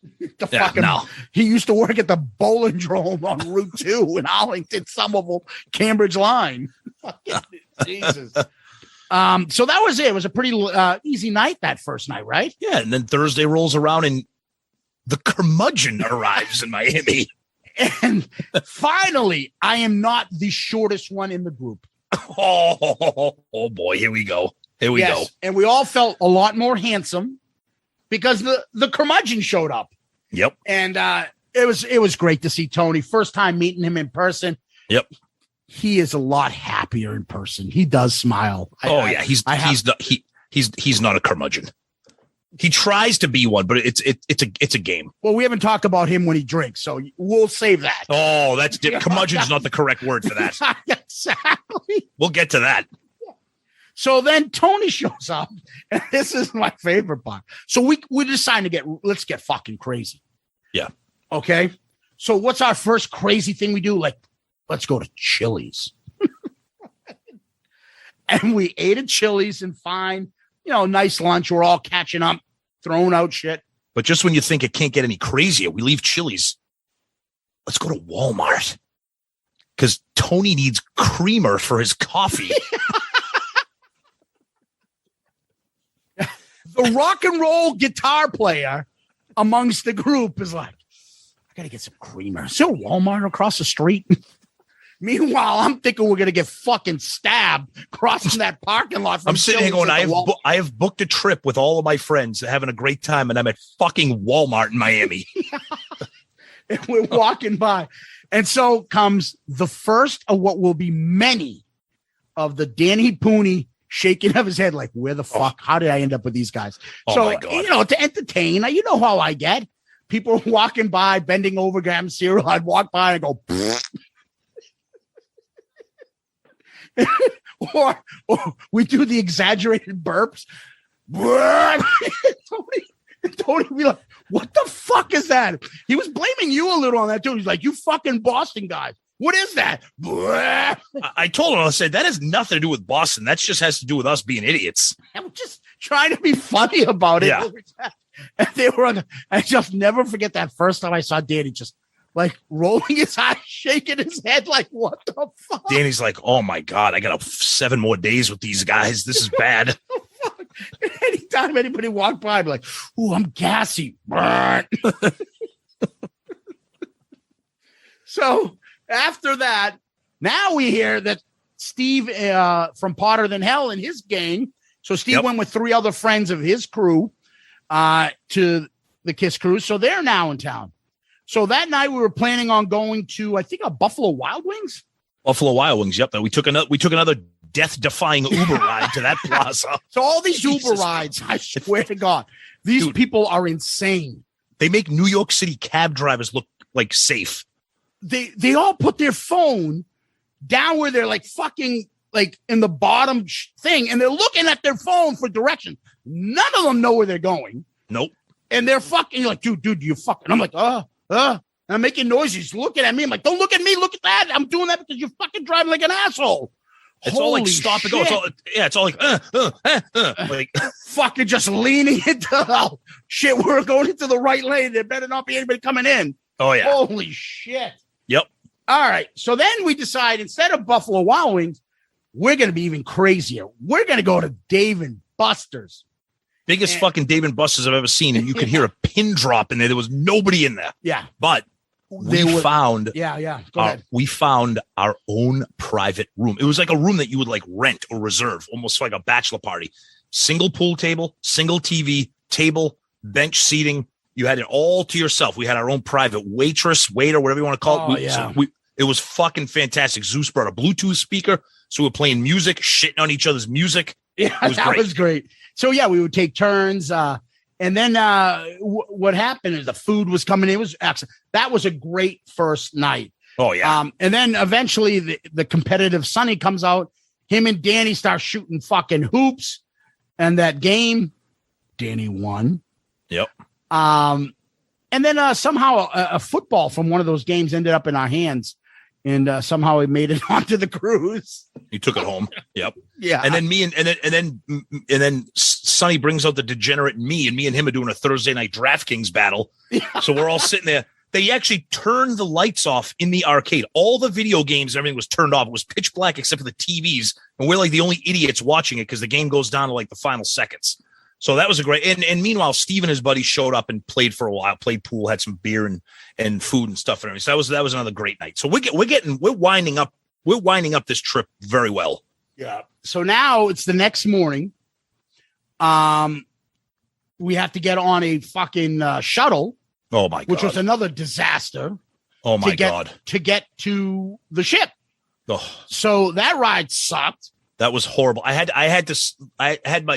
He used to work at the Bowlindrome on Route 2 in Arlington, Somerville, Cambridge line. Jesus. So that was it. It was a pretty easy night that first night, right?
Yeah, and then Thursday rolls around and the curmudgeon arrives in Miami.
And finally, I am not the shortest one in the group.
Oh boy, here we go. Here we go.
And we all felt a lot more handsome because the curmudgeon showed up.
Yep.
And it was great to see Tony. First time meeting him in person.
Yep.
He is a lot happier in person. He does smile.
He's not a curmudgeon. He tries to be one, but it's a game.
Well, we haven't talked about him when he drinks, so we'll save that.
Oh, that's curmudgeon's not the correct word for that.
Exactly.
We'll get to that.
So then Tony shows up, and this is my favorite part. So we decided let's get fucking crazy.
Yeah.
Okay. So what's our first crazy thing we do? Like, let's go to Chili's. And we ate at Chili's and fine. Nice lunch. We're all catching up, throwing out shit.
But just when you think it can't get any crazier, we leave Chili's. Let's go to Walmart. Because Tony needs creamer for his coffee.
The rock and roll guitar player amongst the group is like, I got to get some creamer. Is there a Walmart across the street? Meanwhile, I'm thinking we're going to get fucking stabbed crossing that parking lot.
I'm sitting here going, I have booked a trip with all of my friends having a great time, and I'm at fucking Walmart in Miami.
And we're walking by. And so comes the first of what will be many of the Danny Pooni shaking of his head like, where the fuck? How did I end up with these guys?
My God.
To entertain, you know how I get. People walking by, bending over, grabbing cereal. I'd walk by and go, or we do the exaggerated burps. Tony would be like, what the fuck is that? He was blaming you a little on that too. He's like, you fucking Boston guys. What is that?
I told him, I said, that has nothing to do with Boston. That just has to do with us being idiots.
I'm just trying to be funny about it.
Yeah.
And they were, I just never forget that first time I saw Danny just like rolling his eyes, shaking his head like, what the fuck?
Danny's like, oh my God, I got 7 more days with these guys. This is bad.
Anytime anybody walked by, I'd be like, ooh, I'm gassy. So after that, now we hear that Steve from Potter Than Hell and his gang. So Steve went with 3 other friends of his crew to the KISS Cruise. So they're now in town. So that night we were planning on going to, I think, a Buffalo Wild Wings.
Buffalo Wild Wings. Yep. We took another death-defying Uber ride to that plaza.
So all these Uber rides, I swear to God, these people are insane.
They make New York City cab drivers look like safe.
They all put their phone down where they're like fucking like in the bottom thing, and they're looking at their phone for direction. None of them know where they're going.
Nope.
And they're fucking like, dude, you fucking. I'm like, and I'm making noises, looking at me. I'm like, don't look at me, look at that. I'm doing that because you're fucking driving like an asshole.
It's all like stop and go. It's all like, like
fucking just leaning into shit. We're going into the right lane. There better not be anybody coming in.
Oh yeah.
Holy shit.
Yep.
All right. So then we decide instead of Buffalo Wild Wings, we're going to be even crazier. We're going to go to Dave and Buster's.
Biggest fucking Dave and Buster's I've ever seen. And you could hear a pin drop in there. There was nobody in there.
Yeah.
But we found our own private room. It was like a room that you would like rent or reserve, almost like a bachelor party. Single pool table, single TV, table, bench seating. You had it all to yourself. We had our own private waitress, waiter, whatever you want to call it. It was fucking fantastic. Zeus brought a Bluetooth speaker, so we were playing music, shitting on each other's music.
Yeah, that was great. So yeah, we would take turns. And then what happened is the food was coming in. It was excellent. That was a great first night.
Oh yeah.
And then eventually the competitive Sonny comes out. Him and Danny start shooting fucking hoops, and that game, Danny won.
Yep.
And then somehow a football from one of those games ended up in our hands, and somehow we made it onto the cruise.
You took it home. Yep.
Yeah.
And then Sonny brings out the degenerate me, and him are doing a Thursday night DraftKings battle. Yeah. So we're all sitting there. They actually turned the lights off in the arcade. All the video games, everything was turned off. It was pitch black except for the TVs, and we're like the only idiots watching it because the game goes down to like the final seconds. So that was a great. And meanwhile, Steve and his buddies showed up and played for a while, played pool, had some beer and food and stuff and everything. So that was another great night. So we're winding up this trip very well.
Yeah. So now it's the next morning. We have to get on a fucking shuttle.
Oh my God.
Which was another disaster.
Oh my God.
To get to the ship.
Oh.
So that ride sucked.
That was horrible. I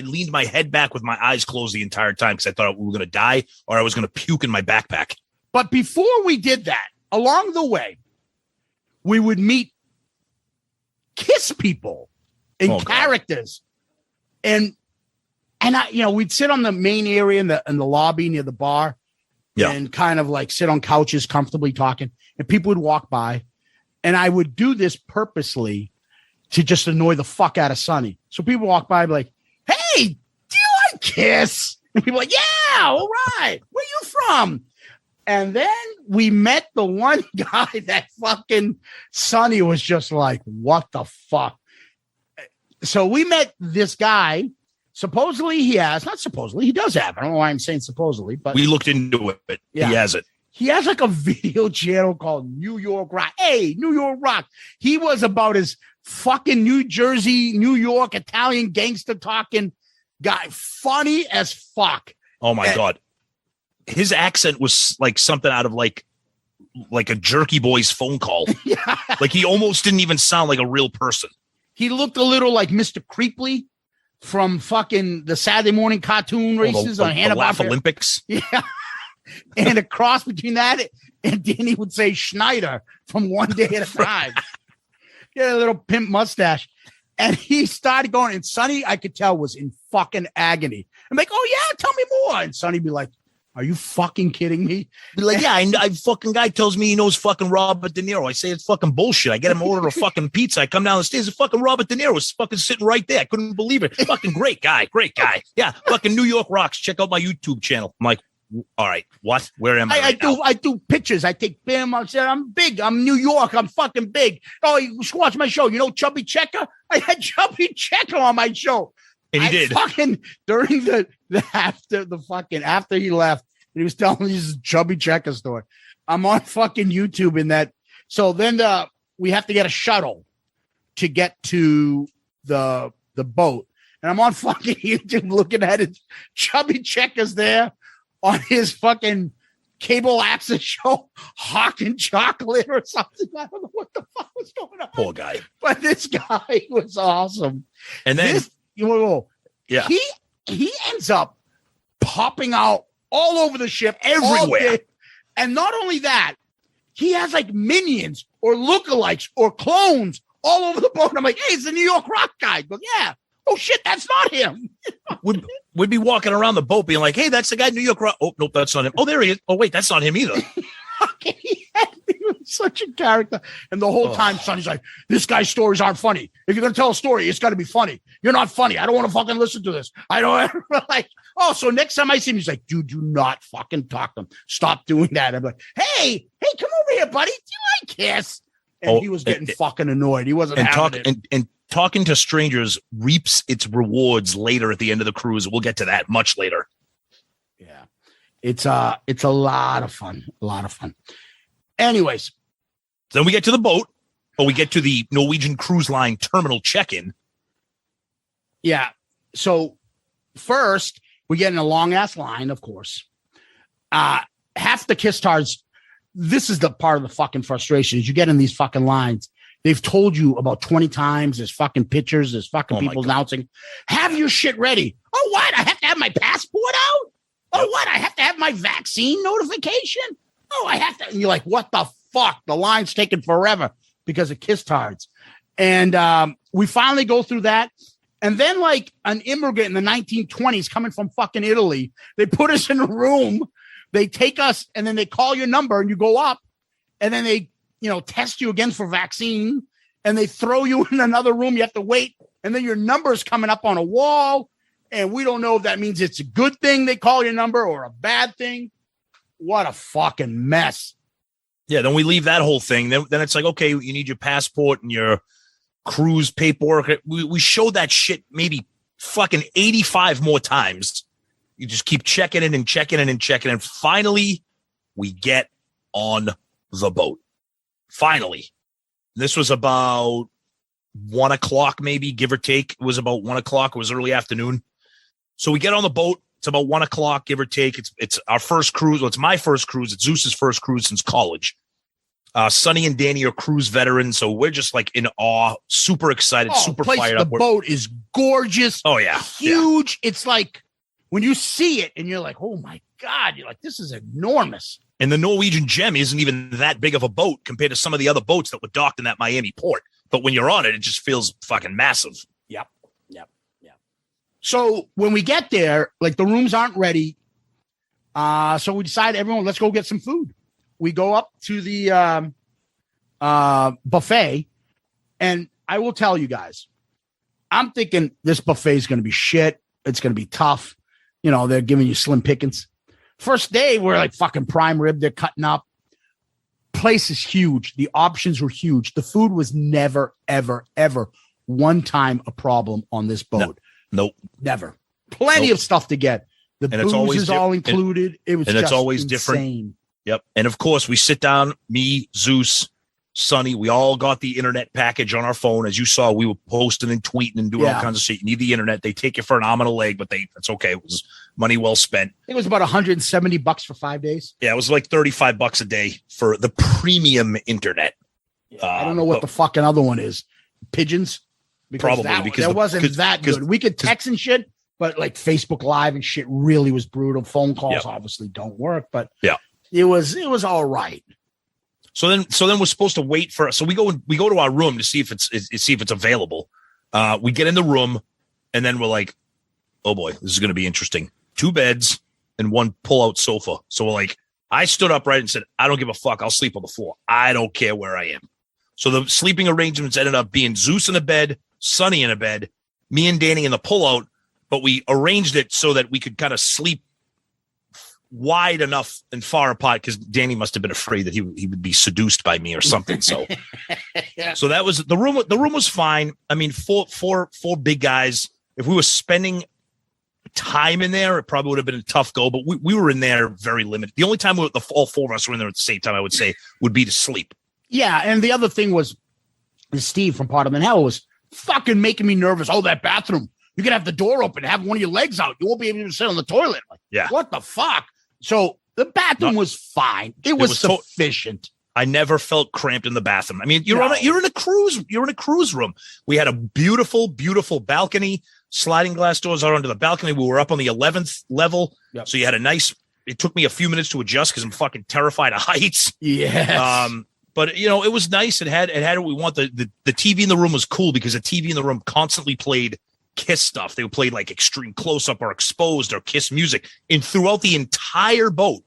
leaned my head back with my eyes closed the entire time because I thought we were going to die or I was going to puke in my backpack.
But before we did that, along the way, we would meet KISS people and characters. And we'd sit on the main area in the lobby near the bar. Yeah. And kind of like sit on couches comfortably talking, and people would walk by, and I would do this purposely to just annoy the fuck out of Sonny. So people walk by and be like, hey, do you like KISS? And people like, yeah, all right. Where you from? And then we met the one guy that fucking Sonny was just like, what the fuck? So we met this guy. Supposedly he does have. I don't know why I'm saying supposedly, but
we looked into it. Yeah. He has it.
He has like a video channel called New York Rock. Hey, New York Rock. He was about his fucking New Jersey, New York, Italian gangster talking guy. Funny as fuck.
Oh my God. His accent was like something out of like a Jerky Boys phone call. Yeah. Like he almost didn't even sound like a real person.
He looked a little like Mr. Creeply from fucking the Saturday morning cartoon races on Hanna-Barbera.
Laugh Olympics.
Yeah. And a cross between that and Danny would say Schneider from One Day at a Time. He had a little pimp mustache. And he started going, and Sonny, I could tell, was in fucking agony. I'm like, oh, yeah, tell me more. And Sonny be like, Are you fucking kidding me?
Be like, yeah, I fucking guy tells me he knows fucking Robert De Niro. I say it's fucking bullshit. I get him to order a fucking pizza. I come down the stairs, and fucking Robert De Niro was fucking sitting right there. I couldn't believe it. Fucking great guy. Yeah, fucking New York rocks. Check out my YouTube channel. I'm like, all right, what? Where am I?
I do pictures. I take film. I said, I'm big. I'm New York. I'm fucking big. Oh, you should watch my show. You know Chubby Checker? I had Chubby Checker on my show.
And he did.
Fucking during after he left, he was telling me his Chubby Checker story. I'm on fucking YouTube in that. So then we have to get a shuttle to get to the boat. And I'm on fucking YouTube looking at it. Chubby Checker's there on his fucking cable access show, hawking chocolate or something. I don't know what the fuck was going on.
Poor guy.
But this guy was awesome.
And then
yeah, he ends up popping out all over the ship
everywhere.
And not only that, he has like minions or lookalikes or clones all over the boat. I'm like, hey, it's the New York rock guy. But yeah. Oh shit, that's not him.
We'd be walking around the boat being like, hey, that's the guy in New York rock. Oh, nope, that's not him. Oh, there he is. Oh, wait, that's not him either.
He was such a character. And the whole time, Sonny's like, this guy's stories aren't funny. If you're going to tell a story, it's got to be funny. You're not funny. I don't want to fucking listen to this. I don't like, oh, so next time I see him, he's like, dude, do not fucking talk to him. Stop doing that. I'm like, hey, come over here, buddy. Do you like KISS? And he was getting fucking annoyed. He wasn't having it.
And talking to strangers reaps its rewards later at the end of the cruise. We'll get to that much later.
Yeah. It's a lot of fun. A lot of fun. Anyways.
Then we get to the boat, or we get to the Norwegian Cruise Line terminal check-in.
Yeah. So first, we get in a long-ass line, of course. Half the KISS tards, this is the part of the fucking frustration, is you get in these fucking lines. They've told you about 20 times. There's fucking pictures. There's fucking people announcing, have your shit ready. Oh, what? I have to have my passport out? Oh, what? I have to have my vaccine notification? Oh, I have to. And you're like, what the fuck? The line's taking forever because of KISS tards. And we finally go through that. And then like an immigrant in the 1920s coming from fucking Italy, they put us in a room. They take us and then they call your number and you go up and then they, test you again for vaccine, and they throw you in another room. You have to wait, and then your number is coming up on a wall, and we don't know if that means it's a good thing they call your number or a bad thing. What a fucking mess.
Yeah, then we leave that whole thing. Then it's like, okay, you need your passport and your cruise paperwork. We showed that shit maybe fucking 85 more times. You just keep checking in and checking in and checking in. Finally, we get on the boat. Finally. This was about 1 o'clock, maybe, give or take. It was about 1 o'clock. It was early afternoon. So we get on the boat. It's about 1 o'clock, give or take. It's our first cruise. Well, it's my first cruise. It's Zeus's first cruise since college. Sonny and Danny are cruise veterans, so we're just like in awe, super excited, super fired up.
The boat is gorgeous.
Oh, yeah.
Huge. Yeah. It's like when you see it and you're like, oh, my God, you're like, this is enormous.
And the Norwegian Gem isn't even that big of a boat compared to some of the other boats that were docked in that Miami port. But when you're on it, it just feels fucking massive.
Yep. So when we get there, like the rooms aren't ready. So we decide, everyone, let's go get some food. We go up to the buffet. And I will tell you guys, I'm thinking this buffet is going to be shit. It's going to be tough. They're giving you slim pickings. First day, we're like fucking prime rib. They're cutting up. Place is huge. The options were huge. The food was never, ever, ever one time a problem on this boat.
Nope.
Never. Plenty of stuff to get. The booze is all included. It was, and
it's always
insane.
Different. Yep. And of course, we sit down, me, Zeus, Sonny, we all got the internet package on our phone. As you saw, we were posting and tweeting and doing all kinds of shit. You need the internet. They take you for an arm and a leg, but that's okay. It was money well spent.
I think it was about $170 for 5 days.
Yeah, it was like $35 a day for the premium internet.
Yeah, I don't know what the fucking other one is. Pigeons? Because that wasn't that good. We could text and shit, but like Facebook Live and shit really was brutal. Phone calls obviously don't work, but it was all right.
So then we're supposed to wait for. So we go to our room to see if it's available. We get in the room, and then we're like, "Oh boy, this is going to be interesting." 2 beds and one pull-out sofa. So we're like, I stood upright and said, I don't give a fuck. I'll sleep on the floor. I don't care where I am. So the sleeping arrangements ended up being Zeus in a bed, Sonny in a bed, me and Danny in the pullout, but we arranged it so that we could kind of sleep wide enough and far apart because Danny must have been afraid that he would be seduced by me or something. So, so that was the room. The room was fine. I mean, four big guys. If we were spending time in there, it probably would have been a tough go, but we were in there very limited. The only time all four of us were in there at the same time, I would say, would be to sleep.
Yeah. And the other thing was Steve from Part of Hell was fucking making me nervous. Oh, that bathroom. You're going to have the door open, have one of your legs out. You won't be able to sit on the toilet. Like,
yeah.
What the fuck? So the bathroom was fine. It was sufficient.
I never felt cramped in the bathroom. I mean, you're in a cruise room. We had a beautiful, beautiful balcony, sliding glass doors out onto the balcony. We were up on the 11th level. Yep. So you had it took me a few minutes to adjust because I'm fucking terrified of heights.
Yes.
But it was nice. It had what we want. The TV in the room was cool because the TV in the room constantly played Kiss stuff. They would play like Extreme Close-Up or Exposed or Kiss music. And throughout the entire boat,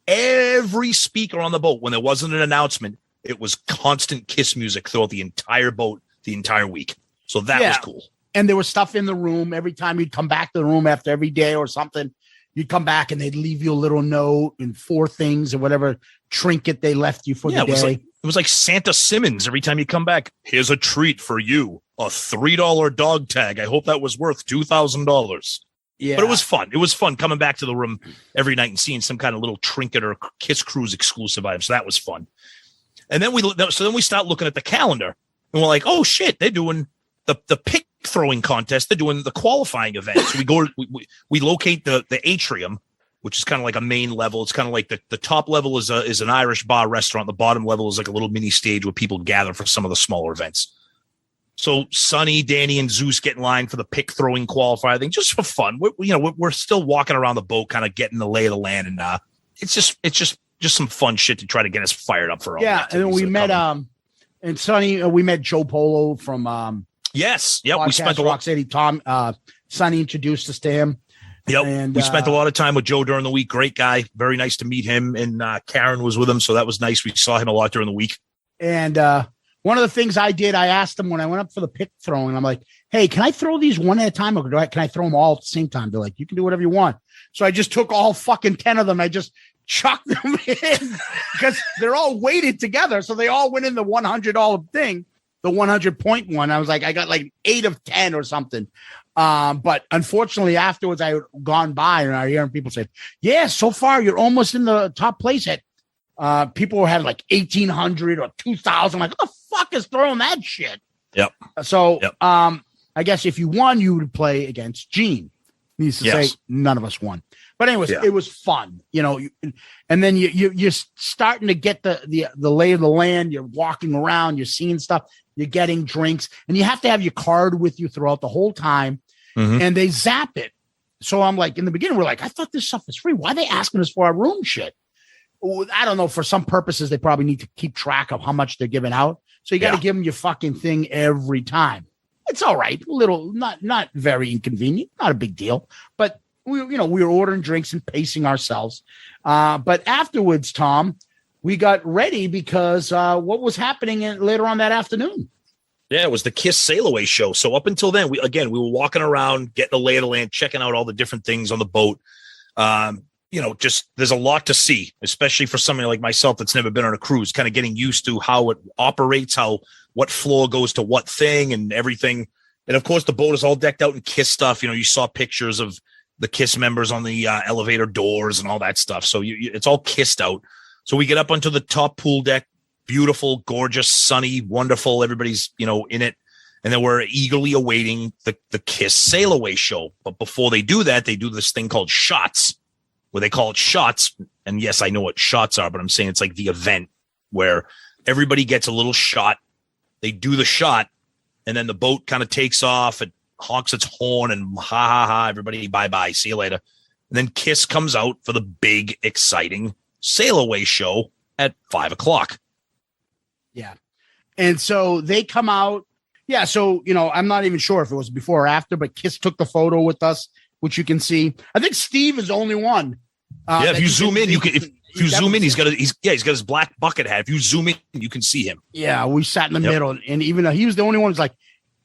every speaker on the boat, when there wasn't an announcement, it was constant Kiss music throughout the entire boat, the entire week. So that was cool.
And there was stuff in the room. Every time you'd come back to the room after every day or something, you'd come back and they'd leave you a little note and 4 things or whatever trinket they left you for the day.
It was like Santa Simmons. Every time you come back, here's a treat for you. A $3 dog tag. I hope that was worth $2,000. Yeah. But it was fun. It was fun coming back to the room every night and seeing some kind of little trinket or Kiss Cruise exclusive item. So that was fun. And then we start looking at the calendar and we're like, oh shit, they're doing the pick throwing contest. They're doing the qualifying event. So we locate the atrium, which is kind of like a main level. It's kind of like the top level is an Irish bar restaurant. The bottom level is like a little mini stage where people gather for some of the smaller events. So Sonny, Danny, and Zeus get in line for the pick throwing qualifier thing, just for fun. We're still walking around the boat, kind of getting the lay of the land, and it's just some fun shit to try to get us fired up for all.
Yeah, and we met and Sonny, we met Joe Polo from
yes, yep. We spent
Rock City. Sonny introduced us to him.
Yep,
and
we spent a lot of time with Joe during the week. Great guy, very nice to meet him, and Karen was with him, so that was nice. We saw him a lot during the week.
And one of the things I did, I asked them when I went up for the pick throwing, I'm like, hey, can I throw these one at a time? Or can I throw them all at the same time? They're like, you can do whatever you want. So I just took all fucking 10 of them. I just chucked them in because they're all weighted together. So they all went in the $100 thing, the 100-point one. I was like, I got like 8 of 10 or something. But unfortunately, afterwards, I had gone by and I hear people say, yeah, so far you're almost in the top place at people had like 1,800 or 2,000. Like, who the fuck is throwing that shit?
Yep.
So, I guess if you won, you would play against Gene. Needs to say none of us won. But anyways, it was fun, and then you're starting to get the lay of the land. You're walking around, you're seeing stuff, you're getting drinks, and you have to have your card with you throughout the whole time. Mm-hmm. And they zap it. So I'm like, in the beginning, we're like, I thought this stuff was free. Why are they asking us for our room shit? I don't know. For some purposes, they probably need to keep track of how much they're giving out. So you got to give them your fucking thing every time. It's all right. A little, not very inconvenient, not a big deal. But we were ordering drinks and pacing ourselves. But afterwards, Tom, we got ready because what was happening later on that afternoon?
Yeah, it was the KISS Sail Away show. So up until then, we were walking around, getting the lay of the land, checking out all the different things on the boat. Just there's a lot to see, especially for somebody like myself that's never been on a cruise, kind of getting used to how it operates, what floor goes to what thing and everything. And of course, the boat is all decked out in KISS stuff. You saw pictures of the KISS members on the elevator doors and all that stuff. So it's all kissed out. So we get up onto the top pool deck. Beautiful, gorgeous, sunny, wonderful. Everybody's, in it. And then we're eagerly awaiting the KISS Sail Away show. But before they do that, they do this thing called shots, where they call it shots. And yes, I know what shots are, but I'm saying it's like the event where everybody gets a little shot. They do the shot, and then the boat kind of takes off. It honks its horn and ha, everybody, bye-bye, see you later. And then KISS comes out for the big, exciting sail away show at 5:00.
Yeah. And so they come out. Yeah. So, I'm not even sure if it was before or after, but KISS took the photo with us, which you can see. I think Steve is the only one
If you zoom in, you can. If you zoom in, he's got his black bucket hat. If you zoom in, you can see him.
Yeah, we sat in the middle, and even though he was the only one who's like,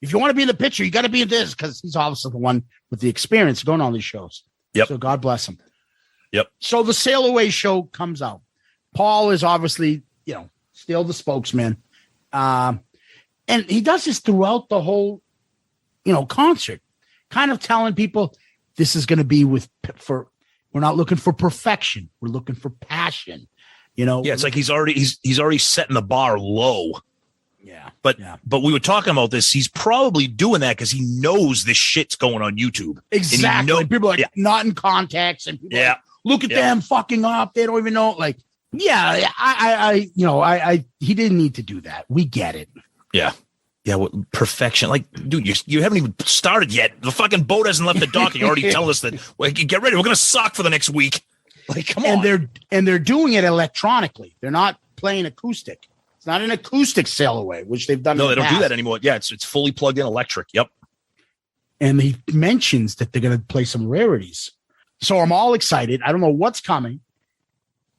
if you want to be in the picture, you got to be in this, because he's obviously the one with the experience going on these shows.
Yep.
So God bless him.
Yep.
So the Sail Away show comes out. Paul is obviously, still the spokesman. And he does this throughout the whole, concert, kind of telling people this is going to be we're not looking for perfection. We're looking for passion, Yeah,
it's like he's already setting the bar low.
Yeah.
But we were talking about this. He's probably doing that because he knows this shit's going on YouTube.
Exactly. People are like not in context, and people are like, look at them fucking up. They don't even know. Like, I he didn't need to do that. We get it.
Yeah. Yeah. Well, perfection. Like, dude, you haven't even started yet. The fucking boat hasn't left the dock. You already tell us that. Well, get ready. We're going to suck for the next week. Like, come on.
And they're doing it electronically. They're not playing acoustic. It's not an acoustic Sail Away, which they've done.
No, they don't
past.
do that anymore. Yeah, it's fully plugged in electric. Yep.
And he mentions that they're going to play some rarities. So I'm all excited. I don't know what's coming.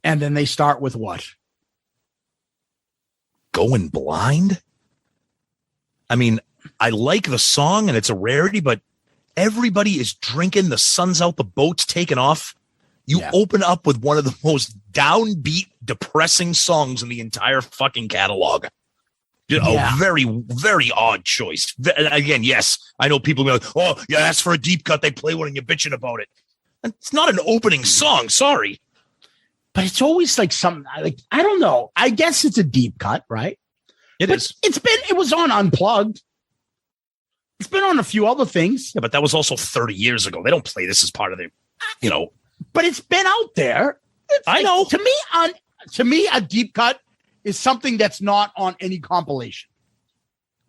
And then they start with what?
Going Blind? I mean, I like the song and it's a rarity, but everybody is drinking. The sun's out. The boat's taking off. You open up with one of the most downbeat, depressing songs in the entire fucking catalog. A very, very odd choice. Again, yes, I know people be like, oh, yeah, that's for a deep cut. They play one and you're bitching about it. It's not an opening song. Sorry.
But it's always like something like, I don't know. I guess it's a deep cut, right?
It is.
It was on Unplugged. It's been on a few other things.
Yeah, but that was also 30 years ago. They don't play this as part of their,
But it's been out there.
I know.
To me, a deep cut is something that's not on any compilation.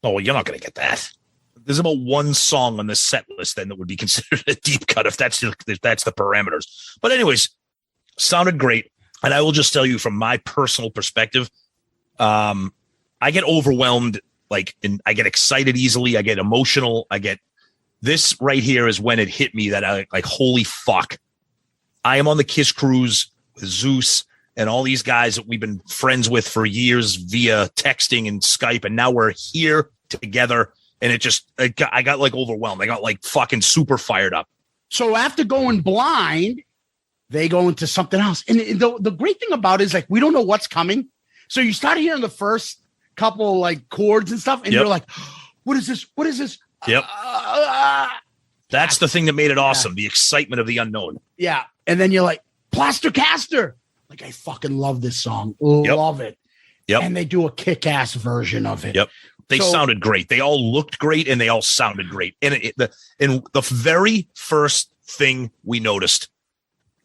Oh, well, you're not going to get that. There's about one song on the set list then that would be considered a deep cut if that's the parameters. But anyways, sounded great. And I will just tell you from my personal perspective, I get overwhelmed, and I get excited easily. I get emotional. This right here is when it hit me that I holy fuck. I am on the KISS Cruise with Zeus and all these guys that we've been friends with for years via texting and Skype. And now we're here together. And I got overwhelmed. I got fucking super fired up.
So after Going Blind, they go into something else. And the great thing about it is we don't know what's coming. So you start hearing the first couple chords and stuff. And you're like, what is this? What is this?
Yep. That's the thing that made it awesome. The excitement of the unknown.
Yeah. And then you're like, Plaster Caster. I fucking love this song. Love it.
Yep.
And they do a kick-ass version of it.
Yep. They sounded great. They all looked great and they all sounded great. And the very first thing we noticed,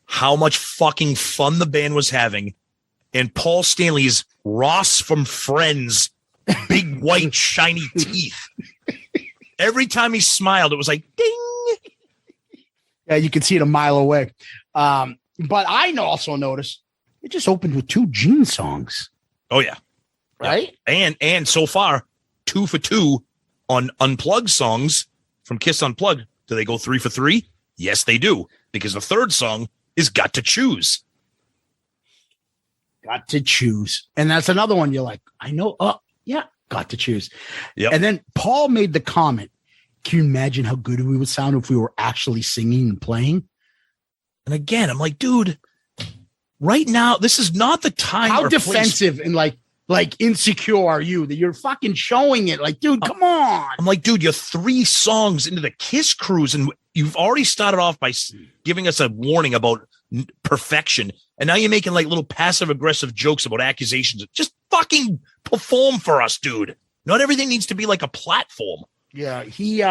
how much fucking fun the band was having. And Paul Stanley's Ross from Friends, big white shiny teeth. Every time he smiled, it was like ding.
Yeah, you can see it a mile away. But I also noticed it just opened with 2 Gene songs.
Oh yeah,
right.
Yeah. And so far, 2 for 2 on Unplugged songs from KISS Unplugged. Do they go 3 for 3? Yes, they do, because the third song is Got to Choose.
Got to Choose, and that's another one. You're like, I know. Oh yeah, Got to Choose.
Yep.
And then Paul made the comment, can you imagine how good we would sound if we were actually singing and playing?
And again, I'm like, dude, right now, this is not the time.
How defensive and insecure are you that you're fucking showing it? Dude, come on.
I'm like, dude, you're 3 songs into the KISS Cruise, and you've already started off by giving us a warning about perfection. And now you're making little passive aggressive jokes about accusations. Just fucking perform for us, dude. Not everything needs to be like a platform.
Yeah, he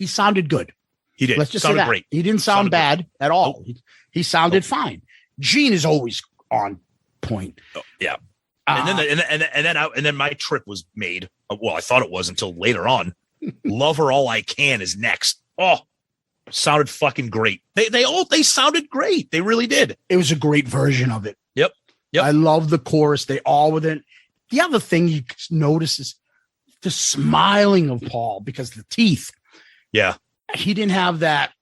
sounded good.
He did.
Let's just
sounded
say that.
Great.
He didn't sound bad
great.
at all.
Nope.
He sounded fine. Gene is always on point.
Oh, yeah. And then my trip was made. Well, I thought it was until later on. Love Her All I Can is next. Oh, sounded fucking great. They sounded great. They really did.
It was a great version of it.
Yep.
I love the chorus. They all with it. The other thing you notice is the smiling of Paul because the teeth.
Yeah.
He didn't have that,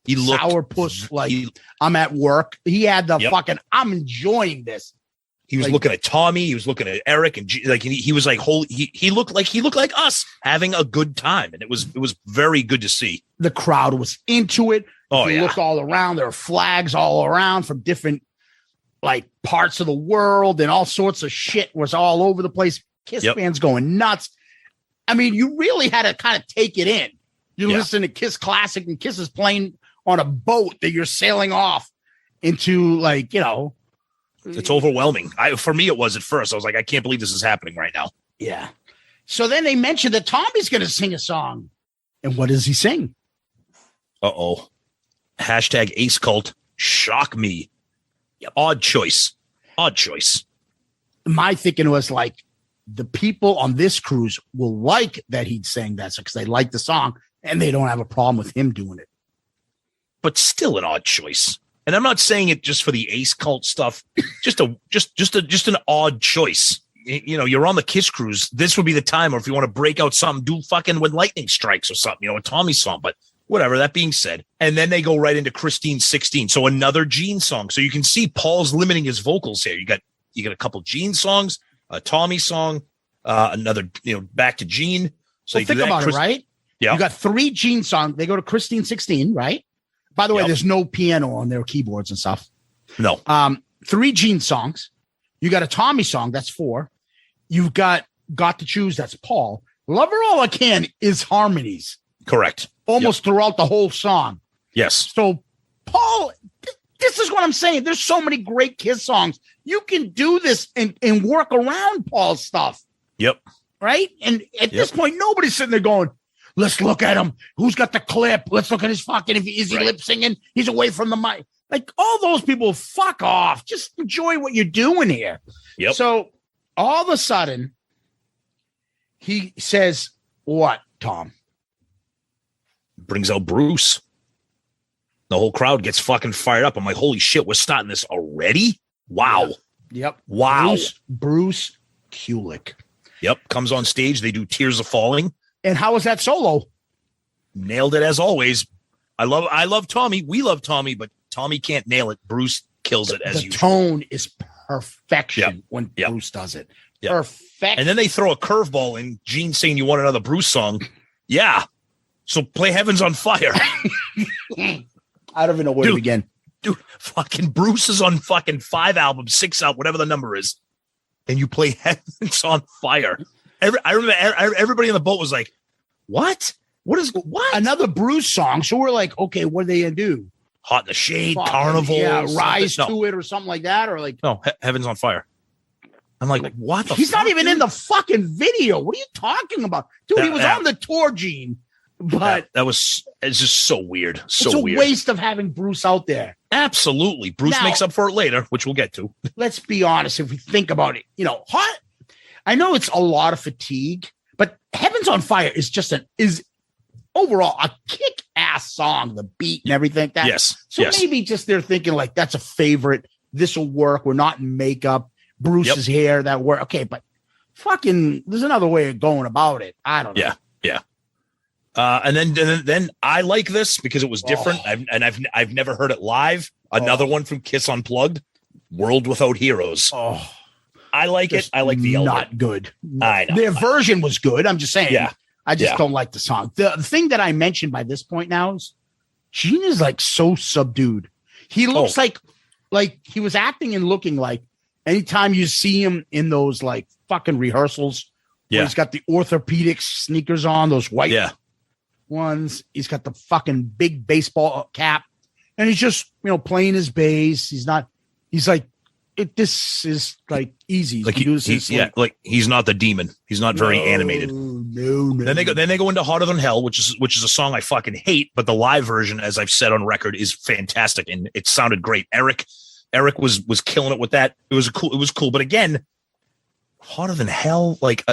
He looked
sourpuss like I'm at work. He had the
Yep.
fucking I'm enjoying this.
He was looking at Tommy. He was looking at Eric, and he was like, "Holy!" He looked like us having a good time, and it was very good to see.
The crowd was into it.
Oh,
you
yeah.
looked all around. There were flags all around from different like parts of the world, and all sorts of shit was all over the place. Kiss
Yep.
fans going nuts. I mean, you really had to kind of take it in. You listen to Kiss Classic, and Kiss is playing on a boat that you're sailing off into, like, you know.
It's overwhelming. For me, it was at first. I was like, I can't believe this is happening right now.
Yeah. So then they mentioned that Tommy's going to sing a song. And what does he sing?
Uh-oh. Hashtag Ace Cult. Shock me. Odd choice.
My thinking was like, the people on this cruise will like that he'd sing that because they like the song and they don't have a problem with him doing it.
But still an odd choice. And I'm not saying it just for the Ace Cult stuff. Just an odd choice. You know, you're on the Kiss Cruise. This would be the time, or if you want to break out something, do fucking When Lightning Strikes or something, you know, a Tommy song. But whatever, that being said. And then they go right into Christine 16. So another Gene song. So you can see Paul's limiting his vocals here. You got a couple Gene songs, a Tommy song, another, you know, back to Gene. So
think about it, right?
Yeah.
You got 3 Gene songs. They go to Christine 16, right? By the way, there's no piano on their keyboards and stuff.
No.
3 Gene songs. You got a Tommy song. That's 4. You've got to Choose. That's Paul. Lover All I Can is harmonies.
Correct.
Almost throughout the whole song.
Yes.
So Paul, this is what I'm saying. There's so many great Kiss songs. You can do this and work around Paul's stuff.
Yep.
Right. And at this point, nobody's sitting there going, let's look at him. Who's got the clip? Let's look at his fucking, is he lip singing? He's away from the mic. Like, all those people, fuck off. Just enjoy what you're doing here.
Yep.
So all of a sudden, he says, what, Tom?
Brings out Bruce. The whole crowd gets fucking fired up. I'm like, holy shit, we're starting this already? Wow.
Yep.
Wow.
Bruce Kulick.
Yep. Comes on stage. They do Tears Are Falling.
And how was that solo?
Nailed it as always. I love Tommy. We love Tommy, but Tommy can't nail it. Bruce kills it as usual.
The tone is perfection when Bruce does it.
Yep.
Perfect.
And then they throw a curveball in. Gene saying, you want another Bruce song? Yeah. So play Heaven's on Fire.
I don't even know where to begin.
Dude, fucking Bruce is on fucking 5 albums, 6 out, whatever the number is. And you play Heaven's on Fire. I remember everybody in the boat was like, what? What?
Another Bruce song. So we're like, okay, what are they going to do?
Hot in the Shade, Carnival.
Yeah, Rise to It or something like that. Or like,
no, Heaven's on Fire. I'm like, what the
He's
fuck,
not even
dude?
in the fucking video. What are you talking about? Dude, he was on the tour, Gene. But
it's just so weird. So
it's a
weird.
waste of having Bruce out there.
Absolutely. Bruce
Now,
makes up for it later, which we'll get to.
Let's be honest. If we think about it, you know, I know it's a lot of fatigue, but Heaven's on Fire is just is overall a kick-ass song, the beat and everything.
Yes.
So maybe just they're thinking like, that's a favorite. This will work. We're not in makeup. Bruce's hair, that work. Okay, but fucking, there's another way of going about it. I don't know.
Yeah. And then I like this because it was different. I've never heard it live. Another one from Kiss Unplugged, World Without Heroes.
Oh,
I like it. I like the
not good.
I know.
Their version was good. I'm just saying.
Yeah.
I just don't like the song. The thing that I mentioned by this point now is Gene is like so subdued. He looks like he was acting and looking like anytime you see him in those like fucking rehearsals. Yeah. He's got the orthopedic sneakers on, those white ones. He's got the fucking big baseball cap, and he's just, you know, playing his bass. He's like, this is like easy.
Like he's not the demon. He's not very animated.
No.
Then they go into Hotter Than Hell, which is a song I fucking hate, but the live version, as I've said on record, is fantastic and it sounded great. Eric was killing it with that. It was cool. But again, Hotter Than Hell, like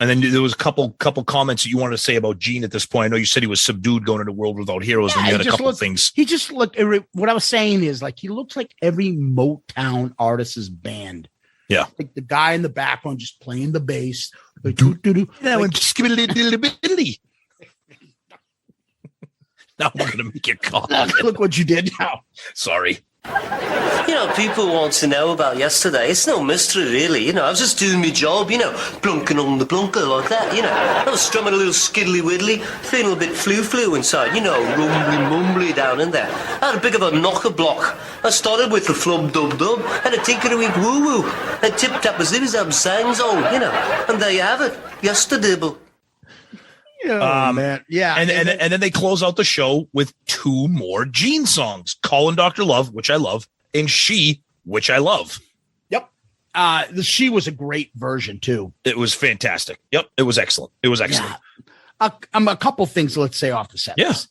and then there was a couple comments that you wanted to say about Gene at this point. I know you said he was subdued going into World Without Heroes, and you had a couple of things.
He just looked. What I was saying is, like, he looks like every Motown artist's band.
Yeah,
like the guy in the background just playing the bass. Like, that one just give it a little bit.
Now we're going to make you cough.
Look what you did now.
Sorry.
You know, people want to know about yesterday. It's no mystery, really. You know, I was just doing my job, you know, plunking on the plunker like that, you know. I was strumming a little skiddly widdly, feeling a bit flu inside, you know, rumbly mumbly down in there. I had a bit of a knocker block. I started with the flub dub dub, and a tinkerywink woo woo, and tip tap a zibby zab sang zone, you know. And there you have it, yesterday.
Oh, man. Yeah.
And then they close out the show with 2 more Gene songs, Callin' Dr. Love, which I love, and She, which I love.
Yep. The She was a great version too.
It was fantastic. Yep. It was excellent.
Yeah. A couple things, let's say, off the set.
Yes.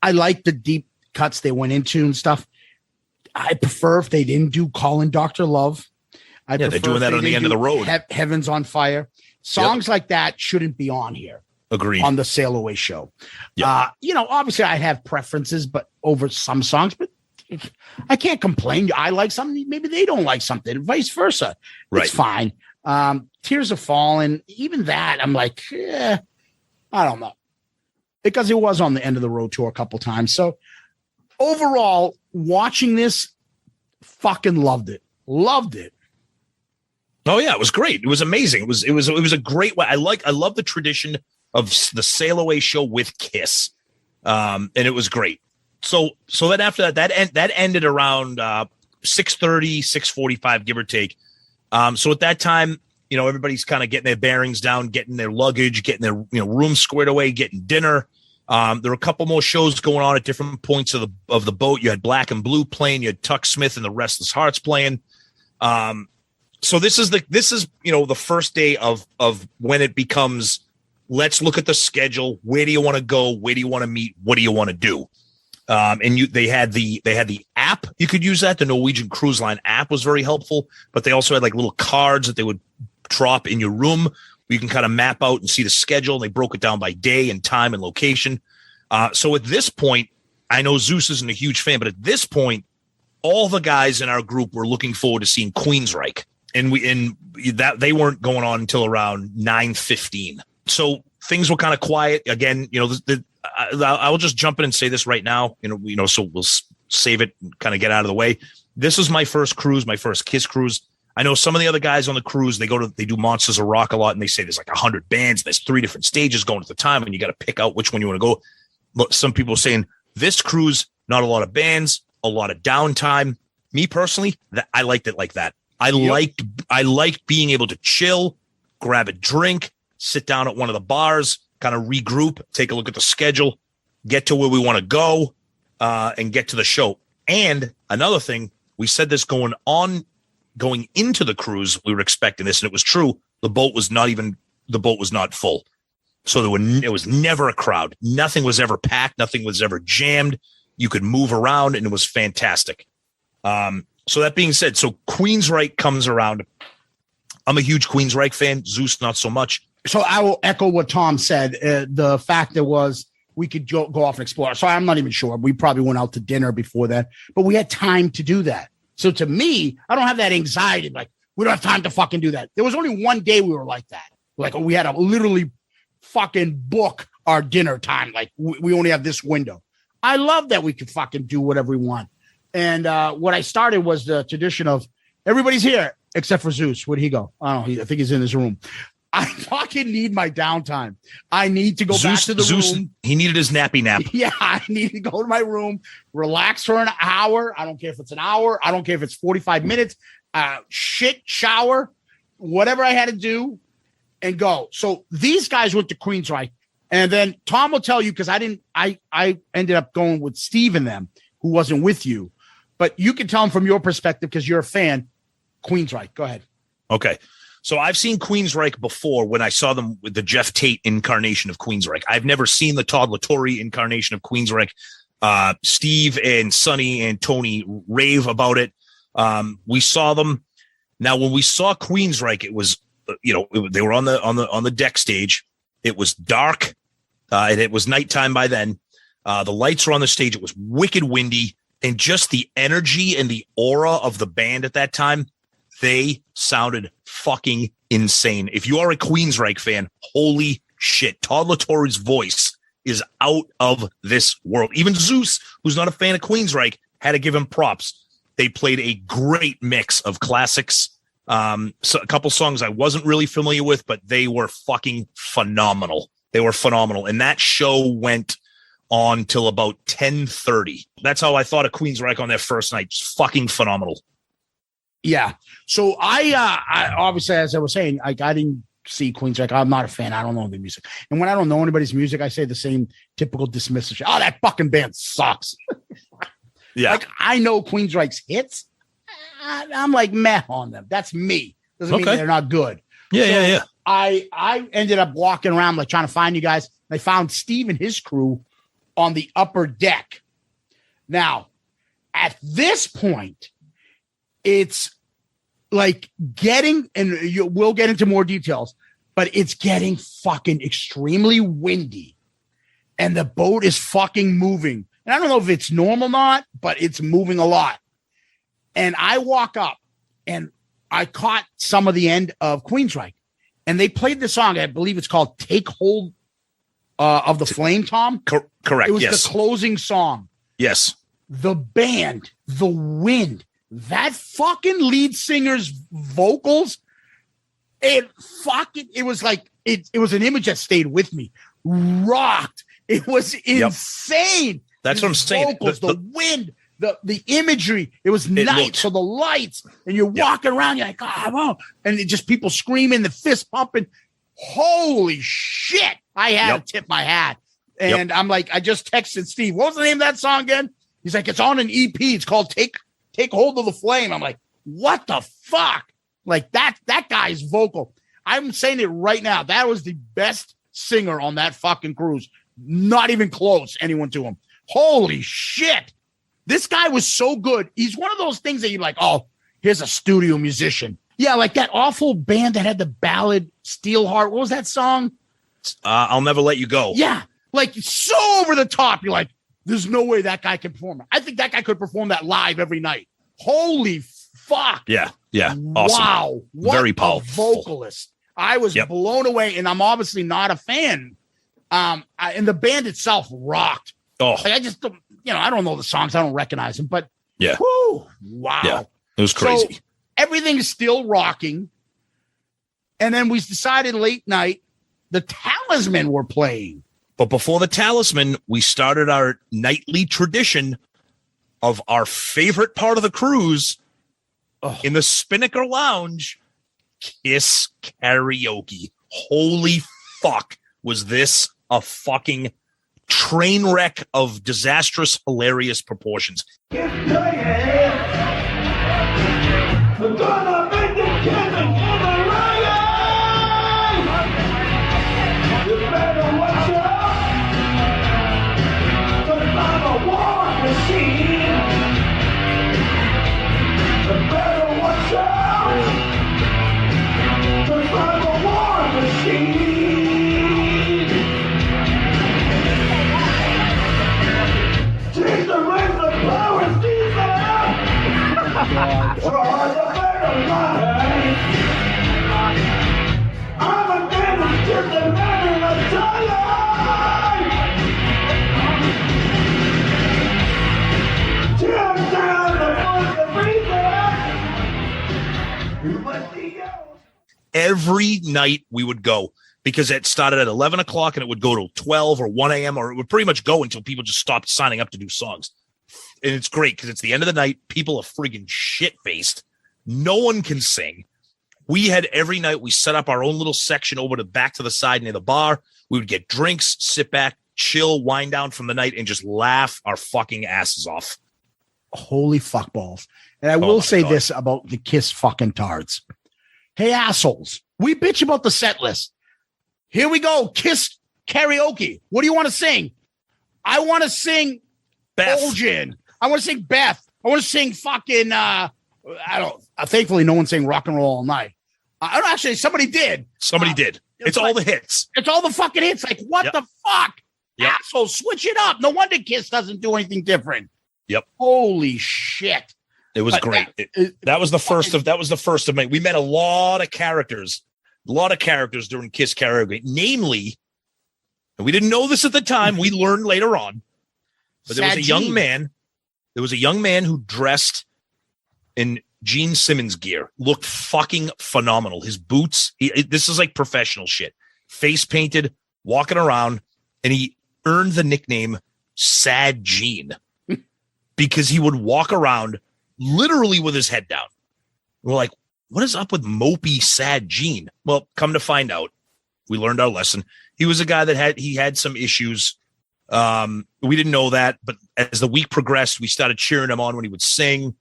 I like the deep cuts they went into and stuff. I prefer if they didn't do Callin' Dr. Love.
They're doing that on the end of the road.
Heaven's on Fire. Songs like that shouldn't be on here.
Agreed.
On the Sail Away show.
Yep.
You know, obviously I have preferences, but over some songs, but I can't complain. I like something, maybe they don't like something, vice versa.
Right.
It's fine. Tears Are Falling, even that, I'm like, I don't know. Because it was on the End of the Road tour a couple times. So overall, watching this, fucking loved it. Loved it.
Oh yeah, it was great. It was amazing. It was a great way. I love the tradition of the Sail Away show with Kiss, and it was great. So then after that ended around 6:30, 6:45, give or take. So at that time, you know, everybody's kind of getting their bearings down, getting their luggage, getting their room squared away, getting dinner. There were a couple more shows going on at different points of the boat. You had Black and Blue playing, you had Tuck Smith and the Restless Hearts playing. So this is the first day of when it becomes, let's look at the schedule. Where do you want to go? Where do you want to meet? What do you want to do? And they had the app. You could use that. The Norwegian Cruise Line app was very helpful, but they also had like little cards that they would drop in your room where you can kind of map out and see the schedule. And they broke it down by day and time and location. So at this point, I know Zeus isn't a huge fan, but at this point, all the guys in our group were looking forward to seeing Queensryche. And they weren't going on until around 9:15. So things were kind of quiet again. You know, I'll just jump in and say this right now. You know, so we'll save it and kind of get out of the way. This was my first cruise, my first Kiss cruise. I know some of the other guys on the cruise. They do Monsters of Rock a lot, and they say there's like 100 bands. There's 3 different stages going at the time, and you got to pick out which one you want to go. Look, some people are saying this cruise, not a lot of bands, a lot of downtime. Me personally, I liked it like that. I liked being able to chill, grab a drink, sit down at one of the bars, kind of regroup, take a look at the schedule, get to where we want to go, and get to the show. And another thing, we said this going into the cruise, we were expecting this, and it was true. The boat was not full. So it was never a crowd. Nothing was ever packed. Nothing was ever jammed. You could move around, and it was fantastic. So that being said, so Queensryche comes around. I'm a huge Queensryche fan. Zeus, not so much.
So I will echo what Tom said. The factor was we could go off and explore. So I'm not even sure. We probably went out to dinner before that, but we had time to do that. So to me, I don't have that anxiety. Like, we don't have time to fucking do that. There was only one day we were like that. Like, we had to literally fucking book our dinner time. Like, we only have this window. I love that we could fucking do whatever we want. And what I started was the tradition of everybody's here except for Zeus. Where'd he go? I don't know. I think he's in his room. I fucking need my downtime. I need to go back to the room.
He needed his nappy nap.
Yeah, I need to go to my room, relax for an hour. I don't care if it's an hour. I don't care if it's 45 minutes. Shit, shower, whatever I had to do, and go. So these guys went to Queensryche. And then Tom will tell you, because I ended up going with Steve and them, who wasn't with you. But you can tell them from your perspective, because you're a fan, Queensryche. Go ahead.
Okay. So I've seen Queensryche before when I saw them with the Jeff Tate incarnation of Queensryche. I've never seen the Todd LaTorre incarnation of Queensryche. Steve and Sonny and Tony rave about it. We saw them. Now, when we saw Queensryche, it was, they were on the deck stage. It was dark. And it was nighttime by then. The lights were on the stage. It was wicked windy. And just the energy and the aura of the band at that time, they sounded fucking insane. If you are a Queensryche fan, holy shit. Todd LaTorre's voice is out of this world. Even Zeus, who's not a fan of Queensryche, had to give him props. They played a great mix of classics. So a couple songs I wasn't really familiar with, but they were fucking phenomenal. They were phenomenal. And that show went on till about 10:30. That's how I thought of Queensryche on their first night. Just fucking phenomenal.
Yeah. So I obviously, as I was saying, I didn't see Queensryche. I'm not a fan. I don't know the music. And when I don't know anybody's music, I say the same typical dismissive shit. Oh, that fucking band sucks.
Yeah.
Like, I know Queensryche's hits. I'm like meh on them. That's me. Doesn't mean they're not good.
Yeah.
I ended up walking around like trying to find you guys. I found Steve and his crew on the upper deck. Now, at this point, it's like getting, and we'll get into more details, but it's getting fucking extremely windy, and the boat is fucking moving. And I don't know if it's normal or not, but it's moving a lot. And I walk up and I caught some of the end of Queensryche, and they played the song. I believe it's called Take Hold of the Flame, Tom.
Correct.
It was
yes.
the closing song.
Yes.
The band, the wind, that fucking lead singer's vocals, it was like, it was an image that stayed with me. Rocked. It was insane.
That's what I'm saying.
Vocals, the wind, the imagery. It was night, so the lights, and you're walking around, you're like, oh, and it just people screaming, the fist pumping. Holy shit. I had to tip my hat. And I'm like, I just texted Steve. What was the name of that song again? He's like, it's on an EP. It's called Take Hold of the Flame. I'm like, what the fuck? Like that guy's vocal. I'm saying it right now. That was the best singer on that fucking cruise. Not even close, anyone to him. Holy shit. This guy was so good. He's one of those things that you're like, oh, here's a studio musician. Yeah, like that awful band that had the ballad Steelheart. What was that song?
I'll Never Let You Go.
Yeah, like so over the top. You're like, there's no way that guy can perform it. I think that guy could perform that live every night. Holy fuck.
Yeah. Awesome.
Wow. What
very
a
powerful
vocalist. I was blown away, and I'm obviously not a fan. And the band itself rocked.
Oh,
like I just, I don't know the songs. I don't recognize them, but
yeah.
Whoo, wow.
Yeah, it was crazy.
So everything's still rocking. And then we decided late night, the Talisman were playing.
But before the Talisman, we started our nightly tradition of our favorite part of the cruise in the Spinnaker Lounge, KISS Karaoke. Holy fuck, was this a fucking train wreck of disastrous, hilarious proportions.
We're gonna make the killing in the riot! You better watch out! Cause I'm a war machine! You better watch out! Cause I'm a war machine! Take the rings of power, Caesar! Try the better life. I'm a man who's just a man in a tie. Tear down the voice of reason.
Every night we would go, because it started at 11 o'clock and it would go till 12 or 1 a.m. or it would pretty much go until people just stopped signing up to do songs. And it's great because it's the end of the night. People are friggin' shit-faced. No one can sing. We had every night, we set up our own little section over to back to the side near the bar. We would get drinks, sit back, chill, wind down from the night, and just laugh our fucking asses off.
Holy fuck balls. And I will say this about the KISS fucking tards. Hey, assholes, we bitch about the set list. Here we go. KISS Karaoke. What do you want to sing? I want to sing
Beth.
Elgin. I want to sing Beth. I want to sing fucking, thankfully no one sang Rock and Roll All Night. I don't actually, somebody did.
Somebody did. It's all the hits.
It's all the fucking hits. Like, what the fuck?
Yep.
Asshole, switch it up. No wonder KISS doesn't do anything different.
Yep.
Holy shit.
It was great. That was the first of many. We met a lot of characters during KISS Karaoke, namely And we didn't know this at the time. We learned later on. But there was a young
Gene.
man. There was a young man who dressed in Gene Simmons gear, looked fucking phenomenal. His boots, this is like professional shit. Face painted, walking around, and he earned the nickname Sad Gene because he would walk around literally with his head down. We're like, what is up with mopey Sad Gene? Well, come to find out, we learned our lesson. He was a guy that had some issues. We didn't know that, but as the week progressed, we started cheering him on when he would sing.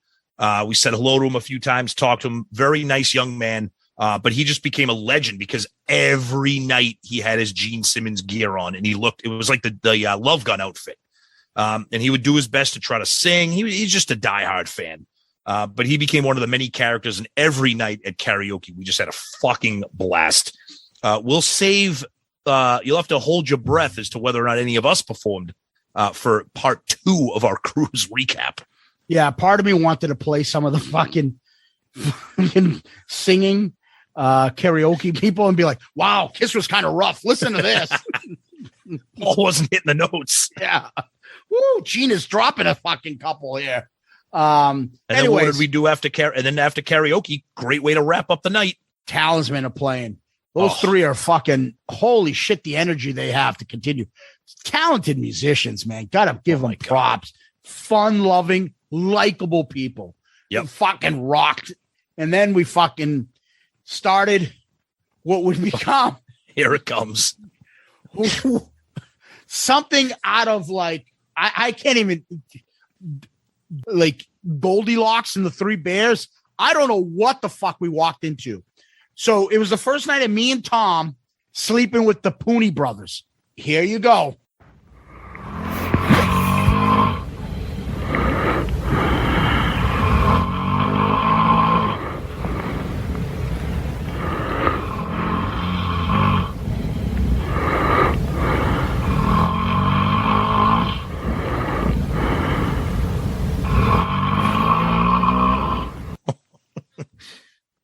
We said hello to him a few times, talked to him. Very nice young man. But he just became a legend because every night he had his Gene Simmons gear on, and it was like the Love Gun outfit. And he would do his best to try to sing. He's just a diehard fan. But he became one of the many characters, and every night at karaoke, we just had a fucking blast. We'll save, you'll have to hold your breath as to whether or not any of us performed for part 2 of our cruise recap.
Yeah, part of me wanted to play some of the fucking singing karaoke people and be like, wow, Kiss was kind of rough. Listen to this.
Paul wasn't hitting the notes.
Yeah. Woo, Gina's dropping a fucking couple here.
And then what did we do after karaoke? Great way to wrap up the night.
Talisman are playing. Those three are fucking, holy shit, the energy they have to continue. Talented musicians, man. Gotta give them props. Fun-loving, likable people.
Yep.
Fucking rocked. And then we fucking started what would become.
Here it comes.
Something out of like, I can't even, like Goldilocks and the Three Bears. I don't know what the fuck we walked into. So it was the first night of me and Tom sleeping with the Pooni brothers. Here you go.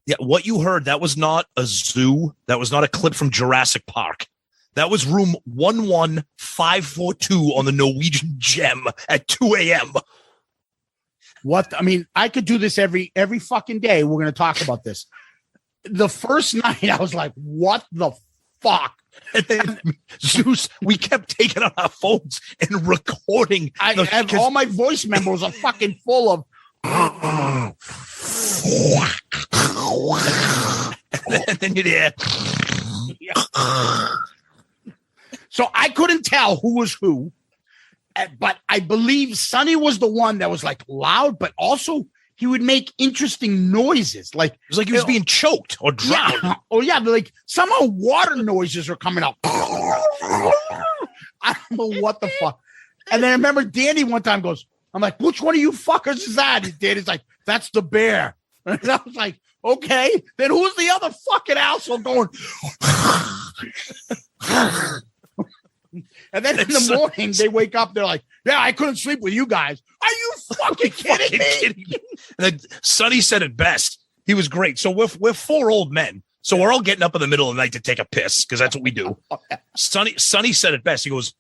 Yeah, what you heard, that was not a zoo. That was not a clip from Jurassic Park. That was room 11542 on the Norwegian Gem at 2 a.m.
What? I mean, I could do this every fucking day. We're going to talk about this. The first night, I was like, what the fuck?
And then, Zeus, we kept taking out our phones and recording.
I have all my voice memos are fucking full of.
and then you did.
So I couldn't tell who was who, but I believe Sonny was the one that was like loud, but also he would make interesting noises. Like
it was like he was being choked or drowned.
Yeah. Oh yeah, but like somehow water noises are coming out. I don't know what the fuck. And then I remember Danny one time goes, I'm like, which one of you fuckers is that? And Danny's like, that's the bear. And I was like, okay, then who's the other fucking asshole going? And then in the morning, they wake up, they're like, yeah, I couldn't sleep with you guys. Are you fucking kidding me?
And then Sonny said it best. He was great. So we're 4 old men. So we're all getting up in the middle of the night to take a piss because that's what we do. Sonny said it best. He goes,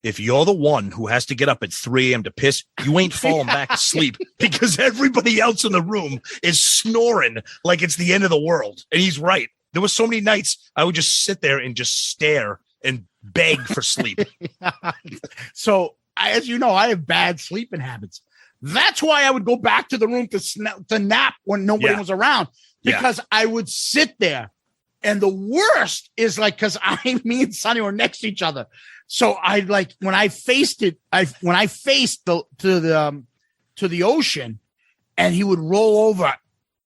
if you're the one who has to get up at 3 a.m. to piss, you ain't falling back asleep because everybody else in the room is snoring like it's the end of the world. And he's right. There were so many nights I would just sit there and just stare and beg for sleep.
So, as you know, I have bad sleeping habits. That's why I would go back to the room to nap when nobody was around because I would sit there. And the worst is like, because me and Sonny were next to each other. So I like when I faced to the ocean, and he would roll over,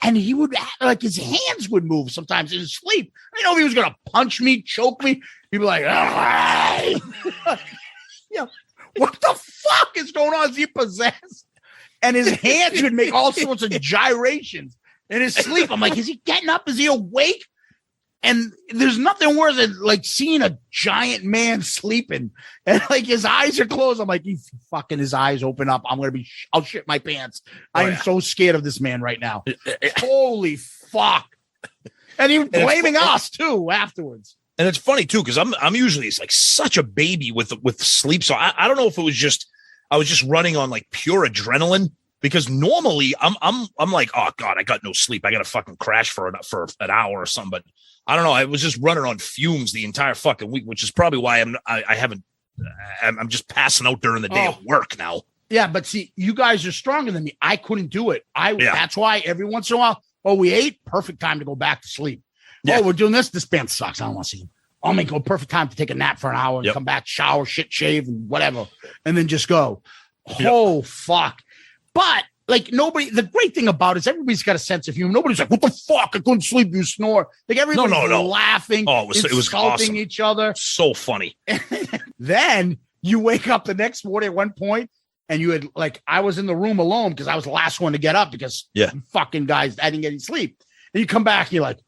and he would like his hands would move sometimes in his sleep. I didn't know if he was gonna punch me, choke me. He'd be like, yeah, what the fuck is going on? Is he possessed? And his hands would make all sorts of gyrations in his sleep. I'm like, is he getting up? Is he awake? And there's nothing worse than like seeing a giant man sleeping and like his eyes are closed. I'm like, fucking his eyes open up. I'll shit my pants. I am so scared of this man right now. Holy fuck. And he was blaming us too afterwards.
And it's funny too, because I'm usually like such a baby with sleep. So I don't know if it was just I was just running on like pure adrenaline, because normally I'm like, oh God, I got no sleep. I got to fucking crash for an hour or something. But I don't know. I was just running on fumes the entire fucking week, which is probably why I'm just passing out during the day at work now.
Yeah, but see, you guys are stronger than me. I couldn't do it. That's why every once in a while, we ate, perfect time to go back to sleep. Yeah. We're doing this. This band sucks. I don't want to see him. I'll make a perfect time to take a nap for an hour and come back, shower, shave, and whatever, and then just go. Oh, fuck. But like the great thing about it is everybody's got a sense of humor. Nobody's like, what the fuck? I couldn't sleep. You snore. Like everybody's laughing.
Oh, it was awesome.
Each other.
So funny.
Then you wake up the next morning at one point and you had I was in the room alone because I was the last one to get up because fucking guys, I didn't get any sleep. And you come back and you're like,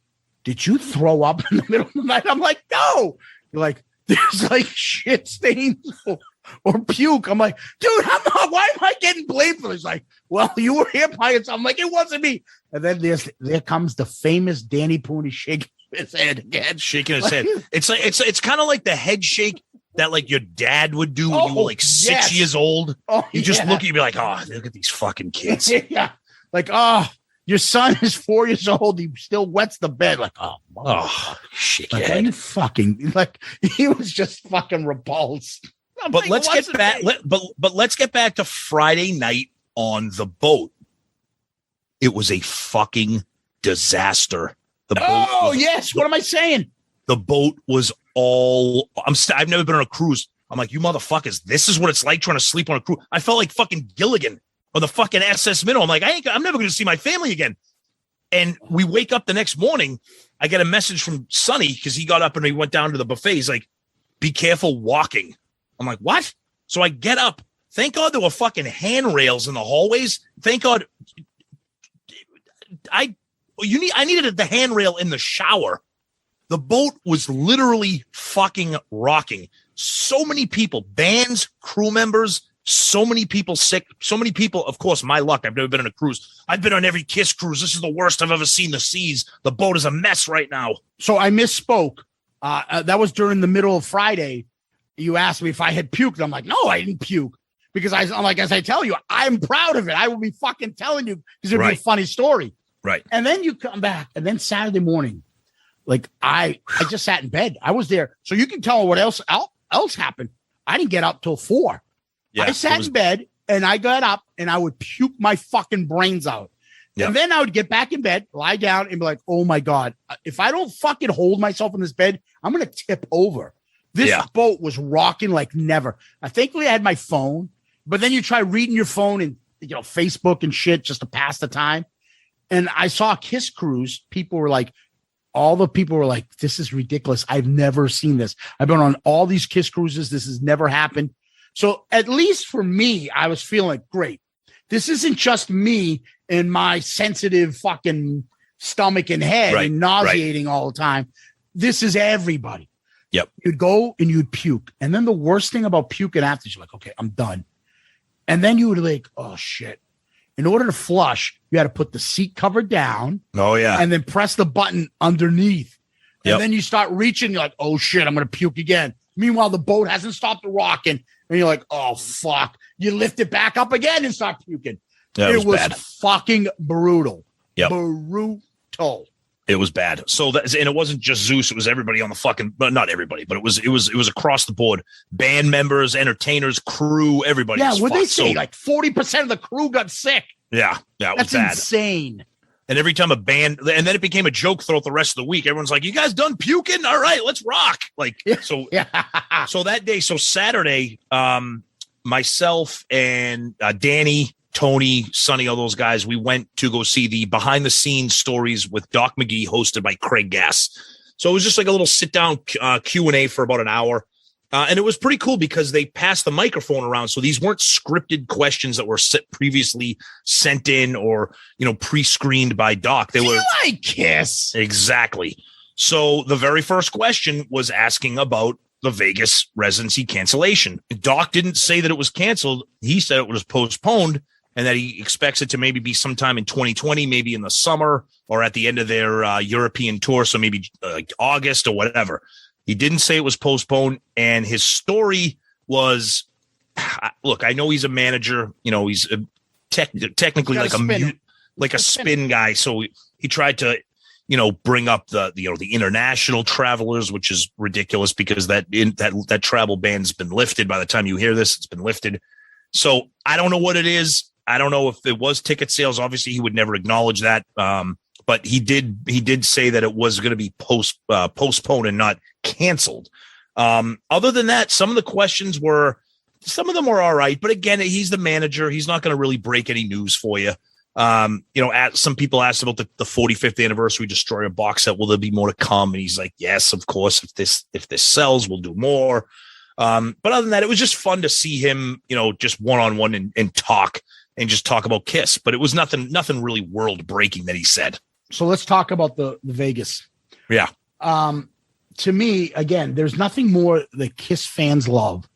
did you throw up in the middle of the night? I'm like, no. You're like, there's like shit stains or puke. I'm like, dude, why am I getting blamed for this? Like, well, you were here by yourself. I'm like, it wasn't me. And then there comes the famous Danny Pooni shaking his head again.
Shaking his head. It's kind of like the head shake that like your dad would do when you were like 6 years old. Oh, you just look at you and be like, oh, look at these fucking kids.
Yeah. Like, oh, your son is 4 years old. He still wets the bed. Like,
shit.
Like, are you fucking he was just fucking repulsed.
But let's get back. But let's get back to Friday night on the boat. It was a fucking disaster. The boat
yes. What am I saying?
The boat was all. I've never been on a cruise. I'm like, you motherfuckers. This is what it's like trying to sleep on a cruise. I felt like fucking Gilligan or the fucking SS Minnow. I'm like, I'm never going to see my family again. And we wake up the next morning. I get a message from Sonny because he got up and he went down to the buffet. He's like, be careful walking. I'm like, what? So I get up. Thank God there were fucking handrails in the hallways. Thank God. I needed the handrail in the shower. The boat was literally fucking rocking. So many people, bands, crew members, so many people sick, so many people. Of course, my luck. I've never been on a cruise. I've been on every KISS cruise. This is the worst I've ever seen the seas. The boat is a mess right now.
So I misspoke. That was during the middle of Friday. You asked me if I had puked. I'm like, no, I didn't puke. Because I'm like, as I tell you, I'm proud of it. I will be fucking telling you because it'd be a funny story.
Right.
And then you come back. And then Saturday morning, like I just sat in bed. I was there. So you can tell what else happened. I didn't get up till 4. Yeah, I sat in bed and I got up and I would puke my fucking brains out. Yep. And then I would get back in bed, lie down and be like, oh my God, if I don't fucking hold myself in this bed, I'm going to tip over. This boat was rocking like never. Thankfully I had my phone, but then you try reading your phone and Facebook and shit just to pass the time. And I saw a KISS cruise. All the people were like, this is ridiculous. I've never seen this. I've been on all these KISS cruises. This has never happened. So at least for me, I was feeling like, great. This isn't just me and my sensitive fucking stomach and head and nauseating all the time. This is everybody.
Yep.
You'd go and you'd puke. And then the worst thing about puking after, you're like, okay, I'm done. And then you would like, oh shit. In order to flush, you had to put the seat cover down.
Oh yeah.
And then press the button underneath. And then you start reaching, you're like, oh shit, I'm going to puke again. Meanwhile, the boat hasn't stopped rocking. And you're like, oh fuck. You lift it back up again and start puking.
Yeah, it was bad.
Fucking brutal.
Yep.
Brutal.
It was bad. So and it wasn't just Zeus. It was everybody on the fucking, but not everybody, but it was across the board. Band members, entertainers, crew, everybody.
Yeah. What they say? Like 40% of the crew got sick.
Yeah. Yeah. It was
That's
bad.
Insane.
And every time a band, and then it became a joke throughout the rest of the week. Everyone's like, you guys done puking? All right, let's rock. Like, so that day, so Saturday, myself and Danny, Tony, Sonny, all those guys, we went to go see the behind the scenes stories with Doc McGhee hosted by Craig Gass. So it was just like a little sit down Q&A for about an hour. And it was pretty cool because they passed the microphone around. So these weren't scripted questions that were previously sent in or, pre-screened by Doc. They were
like KISS.
Exactly. So the very first question was asking about the Vegas residency cancellation. Doc didn't say that it was canceled. He said it was postponed and that he expects it to maybe be sometime in 2020, maybe in the summer or at the end of their European tour. So maybe like August or whatever. He didn't say it was postponed, and his story was, look, I know he's a manager. You know, he's technically like a spin guy. So he tried to, you know, bring up the international travelers, which is ridiculous because that travel ban's been lifted. By the time you hear this, it's been lifted. So I don't know what it is. I don't know if it was ticket sales. Obviously, he would never acknowledge that. But he did say that it was going to be postponed and not canceled. Other than that, some of them were all right. But again, he's the manager. He's not going to really break any news for you. Some people asked about the 45th anniversary Destroyer box set. Will there be more to come? And he's like, yes, of course. If this sells, we'll do more. But other than that, it was just fun to see him, you know, just one-on-one and talk about KISS. But it was nothing really world breaking that he said.
So let's talk about the Vegas.
Yeah.
To me, again, there's nothing more the KISS fans love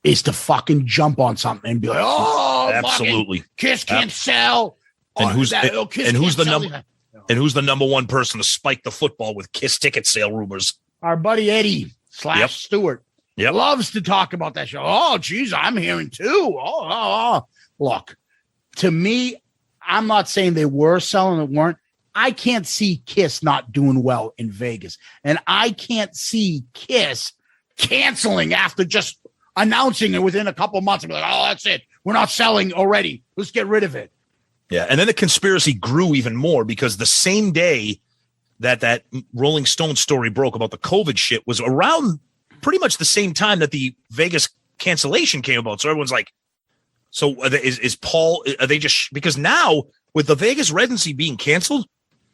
is to fucking jump on something and be like, oh,
absolutely,
KISS can't sell.
And who's the number one person to spike the football with KISS ticket sale rumors?
Our buddy Eddie / Stewart loves to talk about that show. Oh, geez, I'm hearing too. Oh. Look, to me, I'm not saying they were selling it, weren't. I can't see KISS not doing well in Vegas. And I can't see KISS canceling after just announcing it within a couple months and be like, oh, that's it. We're not selling already. Let's get rid of it.
Yeah. And then the conspiracy grew even more because the same day that Rolling Stone story broke about the COVID shit was around pretty much the same time that the Vegas cancellation came about. So everyone's like, so is Paul, are they just, because now with the Vegas residency being canceled,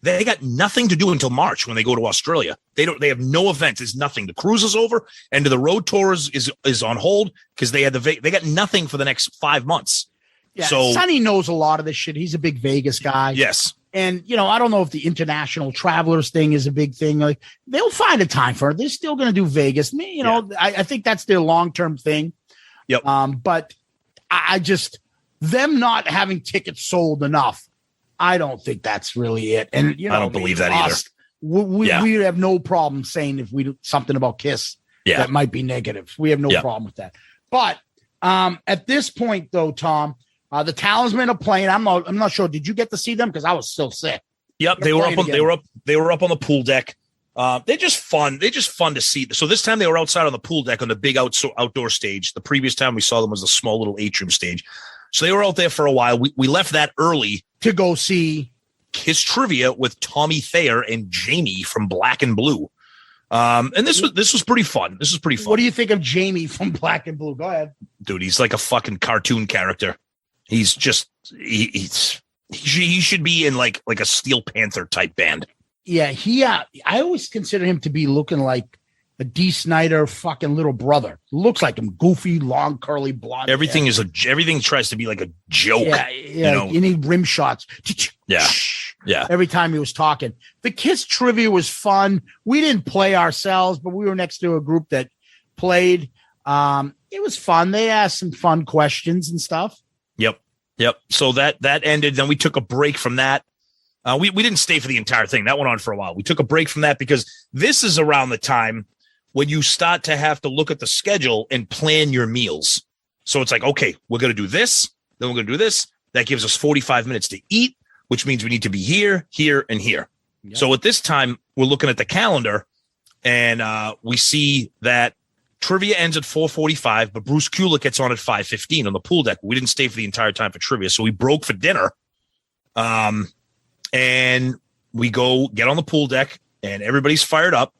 they got nothing to do until March when they go to Australia. They have no events. There's nothing. The cruise is over. End of the road tour is on hold because they got nothing for the next 5 months.
Yeah,
so
Sonny knows a lot of this shit. He's a big Vegas guy.
Yes.
And, you know, I don't know if the international travelers thing is a big thing. Like, they'll find a time for it. They're still going to do Vegas. You know, I think that's their long-term thing.
Yep.
But I just, them not having tickets sold enough, I don't think that's really it. And, you know,
I don't believe that either.
We have no problem saying if we do something about KISS that might be negative. We have no problem with that. But at this point, though, Tom, the Talisman are playing. I'm not sure. Did you get to see them? Because I was still sick.
Yep, they were up on the pool deck. They're just fun. They're just fun to see. So this time they were outside on the pool deck on the big outdoor stage. The previous time we saw them was the small little atrium stage. So they were out there for a while. We left that early
to go see
KISS Trivia with Tommy Thayer and Jamie from Black and Blue. And this was pretty fun. This was pretty fun.
What do you think of Jamie from Black and Blue? Go ahead.
Dude, he's like a fucking cartoon character. He's just he should be in like a Steel Panther type band.
Yeah, I always consider him to be looking like a D. Snyder fucking little brother. Looks like him, goofy, long, curly, blonde.
Everything tries to be like a joke.
Yeah,
you know?
You need rim shots.
Yeah.
Every time he was talking. The KISS Trivia was fun. We didn't play ourselves, but we were next to a group that played. It was fun. They asked some fun questions and stuff.
Yep. So that ended. Then we took a break from that. We didn't stay for the entire thing. That went on for a while. We took a break from that because this is around the time when you start to have to look at the schedule and plan your meals. So it's like, okay, we're going to do this. Then we're going to do this. That gives us 45 minutes to eat, which means we need to be here, here, and here. Yep. So at this time, we're looking at the calendar and we see that trivia ends at 4:45, but Bruce Kulick gets on at 5:15 on the pool deck. We didn't stay for the entire time for trivia. So we broke for dinner. And we go get on the pool deck and everybody's fired up.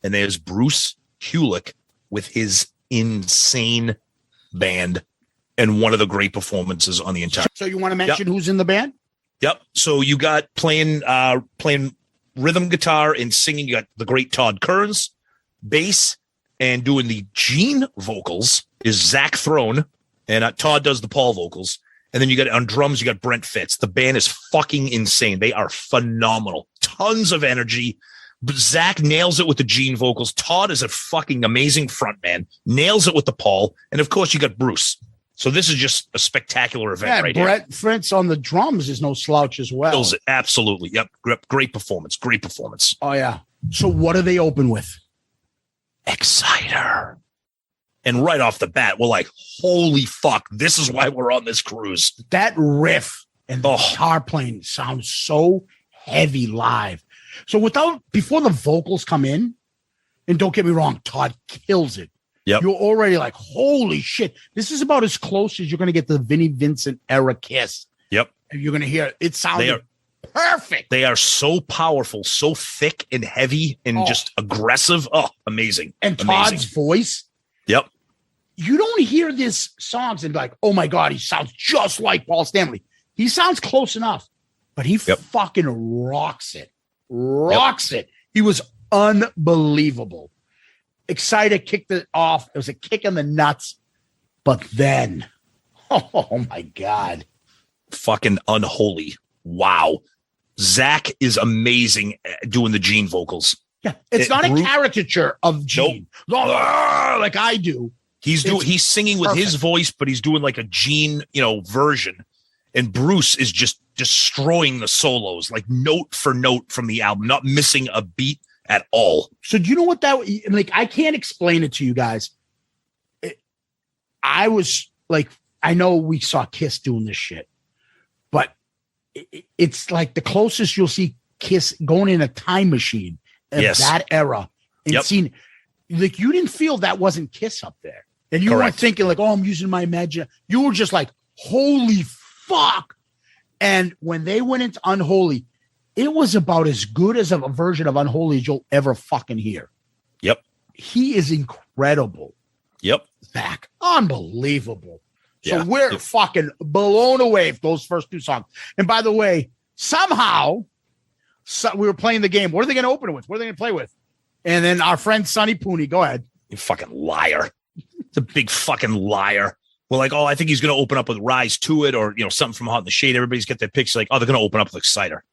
And there's Bruce Kulick with his insane band and one of the great performances on the entire.
So you want to mention who's in the band?
Yep. So you got playing rhythm guitar and singing. You got the great Todd Kearns, bass, and doing the Gene vocals is Zach Throne, and Todd does the Paul vocals. And then you got on drums, you got Brent Fitz. The band is fucking insane. They are phenomenal. Tons of energy. Zach nails it with the Gene vocals. Todd is a fucking amazing frontman. Nails it with the Paul. And of course, you got Bruce. So this is just a spectacular event right here.
Brent Fitz on the drums is no slouch as well.
Absolutely. Yep. Great performance. Great performance.
Oh, yeah. So what do they open with?
Exciter. And right off the bat, we're like, holy fuck, this is why we're on this cruise.
That riff and the guitar playing sounds so heavy live. So before the vocals come in, and don't get me wrong, Todd kills it.
Yep.
You're already like, holy shit. This is about as close as you're going to get the Vinnie Vincent era Kiss.
Yep.
And you're going to hear it sounds perfect.
They are so powerful, so thick and heavy and just aggressive. Oh, amazing.
And Todd's voice.
Yep.
You don't hear this songs and be like, oh my God, he sounds just like Paul Stanley. He sounds close enough, but he fucking rocks it. Rocks it. He was unbelievable. Exciter kicked it off. It was a kick in the nuts. But then, oh my God.
Fucking unholy. Wow. Zach is amazing at doing the Gene vocals.
Yeah. It's not a caricature of Gene. Nope. Like I do.
He's singing with his voice, but he's doing like a Gene, version. And Bruce is just destroying the solos, like note for note from the album, not missing a beat at all.
So do you know what I can't explain it to you guys. I was like, I know we saw Kiss doing this shit, but it's like the closest you'll see Kiss going in a time machine of that era and seeing, like, you didn't feel that wasn't Kiss up there. And you weren't thinking like, oh, I'm using my imagination. You were just like, holy fuck. And when they went into Unholy, it was about as good as a version of Unholy as you'll ever fucking hear.
Yep.
He is incredible.
Yep.
Zach, unbelievable. So we're fucking blown away with those first two songs. And by the way, somehow we were playing the game. What are they going to open it with? What are they going to play with? And then our friend Sonny Pooni, go ahead.
You fucking liar. It's a big fucking liar. We're like, oh, I think he's going to open up with Rise to It or, something from Hot in the Shade. Everybody's got their picks like, oh, they're going to open up with Exciter.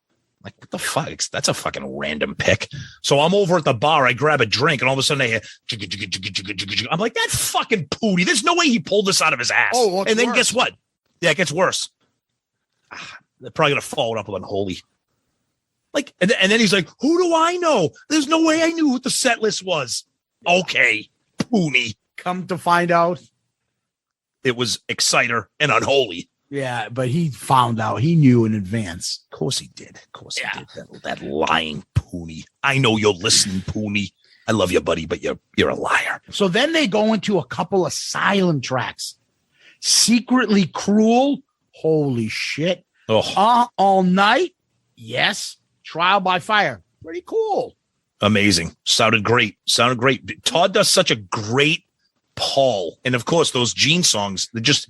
Like, what the fuck? That's a fucking random pick. So I'm over at the bar. I grab a drink, and all of a sudden I hear, I'm like, that fucking Pooni. There's no way he pulled this out of his ass.
Oh,
and then guess what? Yeah, it gets worse. They're probably going to follow it up with Unholy. Like, and then he's like, who do I know? There's no way I knew what the set list was. Okay, Pooni.
Come to find out,
it was Exciter and Unholy.
Yeah, but he found out. He knew in advance.
Of course he did. Of course he did. That lying Pooni. I know you're listening, Pooni. I love you, buddy, but you're a liar.
So then they go into a couple of silent tracks. Secretly Cruel. Holy shit.
Oh.
All Night. Yes. Trial by Fire. Pretty cool.
Amazing. Sounded great. Todd does such a great Paul. And of course, those Gene songs, they're just,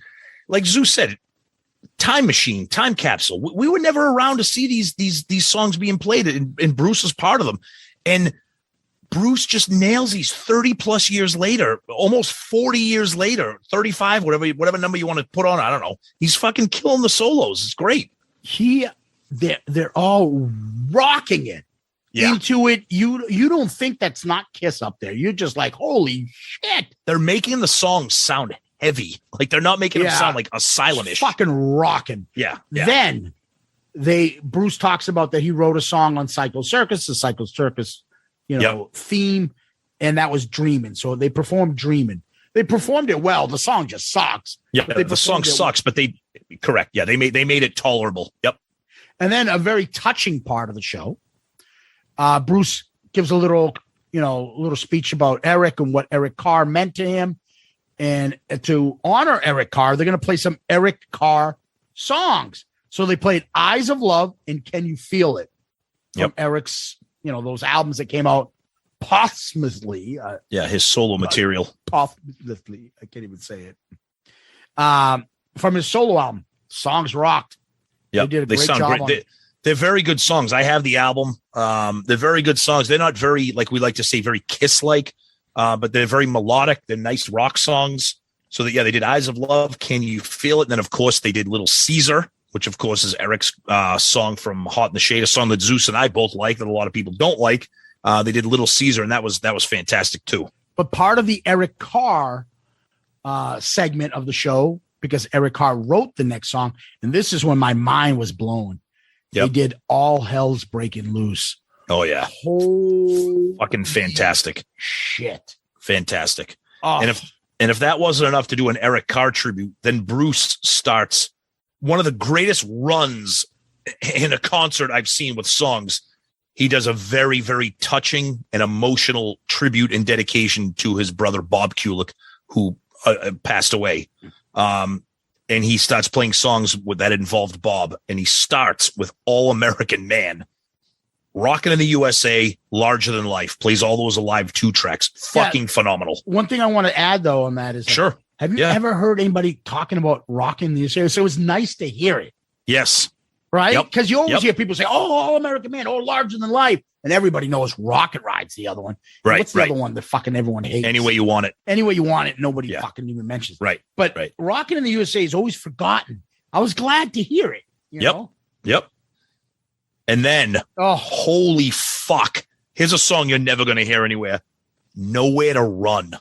like Zeus said, time machine, time capsule. We were never around to see these songs being played, and Bruce was part of them. And Bruce just nails these 30 plus years later, almost 40 years later, 35, whatever number you want to put on. I don't know. He's fucking killing the solos. It's great.
They're all rocking it.
Yeah.
Into it. You don't think that's not Kiss up there. You're just like, holy shit.
They're making the songs sound heavy. Like they're not making them sound like Asylum-ish.
Fucking rocking.
Yeah.
Then Bruce talks about that he wrote a song on Psycho Circus, the Psycho Circus, theme, and that was Dreamin'. So they performed Dreamin'. They performed it well. The song just sucks.
Yeah, the song sucks, but they made it tolerable. Yep.
And then a very touching part of the show. Bruce gives a little speech about Eric and what Eric Carr meant to him. And to honor Eric Carr, they're going to play some Eric Carr songs. So they played Eyes of Love and Can You Feel It? From Eric's, those albums that came out posthumously.
His solo material.
Posthumously. I can't even say it. From his solo album, songs rocked.
Yeah,
they did a great job.
They're very good songs. I have the album. They're very good songs. They're not very, like we like to say, very Kiss-like, but they're very melodic. They're nice rock songs. So that, they did Eyes of Love, Can You Feel It? And then, of course, they did Little Caesar, which, of course, is Eric's song from Hot in the Shade, a song that Zeus and I both like that a lot of people don't like. They did Little Caesar, and that was fantastic, too.
But part of the Eric Carr segment of the show, because Eric Carr wrote the next song, and this is when my mind was blown. They did All Hell's Breaking Loose.
Oh, yeah.
Holy
fucking fantastic.
Shit.
Fantastic.
Oh.
And if that wasn't enough to do an Eric Carr tribute, then Bruce starts one of the greatest runs in a concert I've seen with songs. He does a very, very touching and emotional tribute and dedication to his brother, Bob Kulick, who passed away. And he starts playing songs that involved Bob. And he starts with All American Man. Rockin' in the USA, Larger Than Life, plays all those Alive 2 tracks. Fucking phenomenal.
One thing I want to add, though, on that is,
sure.
Have you ever heard anybody talking about Rockin' in the USA? So it was nice to hear it.
Yes.
Right? Because you always hear people say, oh, All American Man, oh, Larger Than Life. And everybody knows Rocket Ride's the other one.
Right.
What's the other one that fucking everyone hates?
Any Way You Want It.
Any Way You Want It. Nobody fucking even mentions.
Right.
But Rockin' in the USA is always forgotten. I was glad to hear it. You know?
Yep. And then, holy fuck. Here's a song you're never going to hear anywhere. Nowhere to Run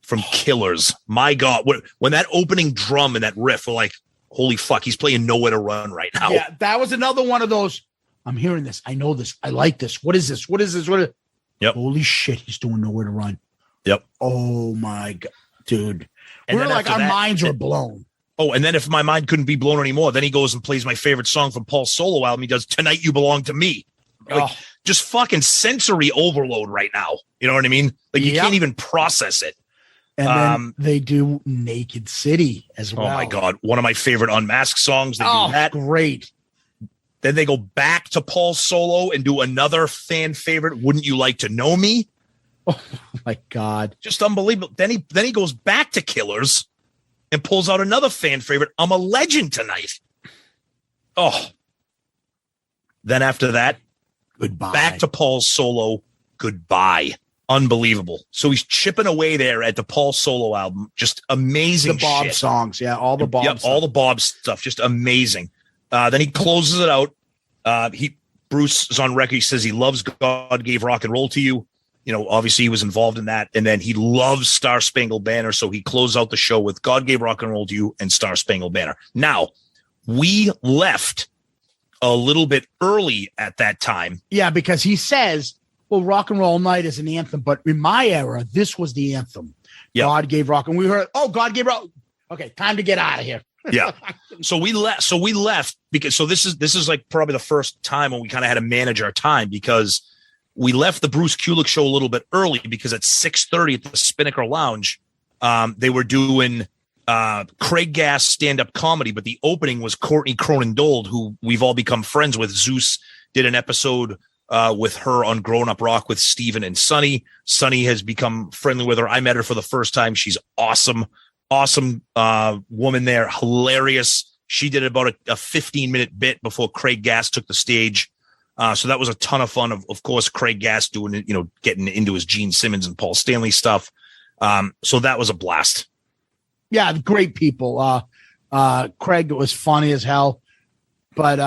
from Killers. My God. When that opening drum and that riff were like, holy fuck, he's playing Nowhere to Run right now.
Yeah, that was another one of those. I'm hearing this. I know this. I like this. What is this? What is this?
Yep.
Holy shit, he's doing Nowhere to Run.
Yep.
Oh my God, dude.
And
we're like, our minds are
blown.
blown.
Oh, and then if my mind couldn't be blown anymore, then he goes and plays my favorite song from Paul's solo album. He does Tonight You Belong to Me. Like, just fucking sensory overload right now. You know what I mean? Like, you can't even process it.
And then they do Naked City as well.
Oh, my God. One of my favorite Unmasked songs. They do that.
Great.
Then they go back to Paul's solo and do another fan favorite, Wouldn't You Like to Know Me?
Oh, my God.
Just unbelievable. Then he goes back to Killers and pulls out another fan favorite, I'm a Legend Tonight. Oh. Then after that,
Goodbye.
Back to Paul's solo, Goodbye. Unbelievable. So he's chipping away there at the Paul solo album. Just amazing
The Bob
shit.
songs. Yeah, all the Bob
Yep,
stuff.
all the Bob stuff. Just amazing. Then he closes it out. Bruce is on record. He says he loves God Gave Rock and Roll to You. You know, obviously he was involved in that. And then he loves Star Spangled Banner. So he closed out the show with God Gave Rock and Roll to You and Star Spangled Banner. Now, we left a little bit early at that time.
Yeah, because he says, well, Rock and Roll Night is an anthem. But in my era, this was the anthem.
Yep.
God Gave Rock. And we heard, God Gave Rock. Okay, time to get out of here.
Yeah. So we left because this is like probably the first time when we kind of had to manage our time, because we left the Bruce Kulick show a little bit early because at 6:30 at the Spinnaker Lounge, they were doing Craig Gass stand-up comedy, but the opening was Courtney Cronin-Dold, who we've all become friends with. Zeus did an episode with her on Grown Up Rock with Steven and Sonny. Sonny has become friendly with her. I met her for the first time. She's awesome. Awesome woman there, hilarious. She did about a 15-minute bit before Craig Gass took the stage. So that was a ton of fun. Of course, Craig Gass doing it, getting into his Gene Simmons and Paul Stanley stuff. So that was a blast.
Yeah, great people. Craig was funny as hell, but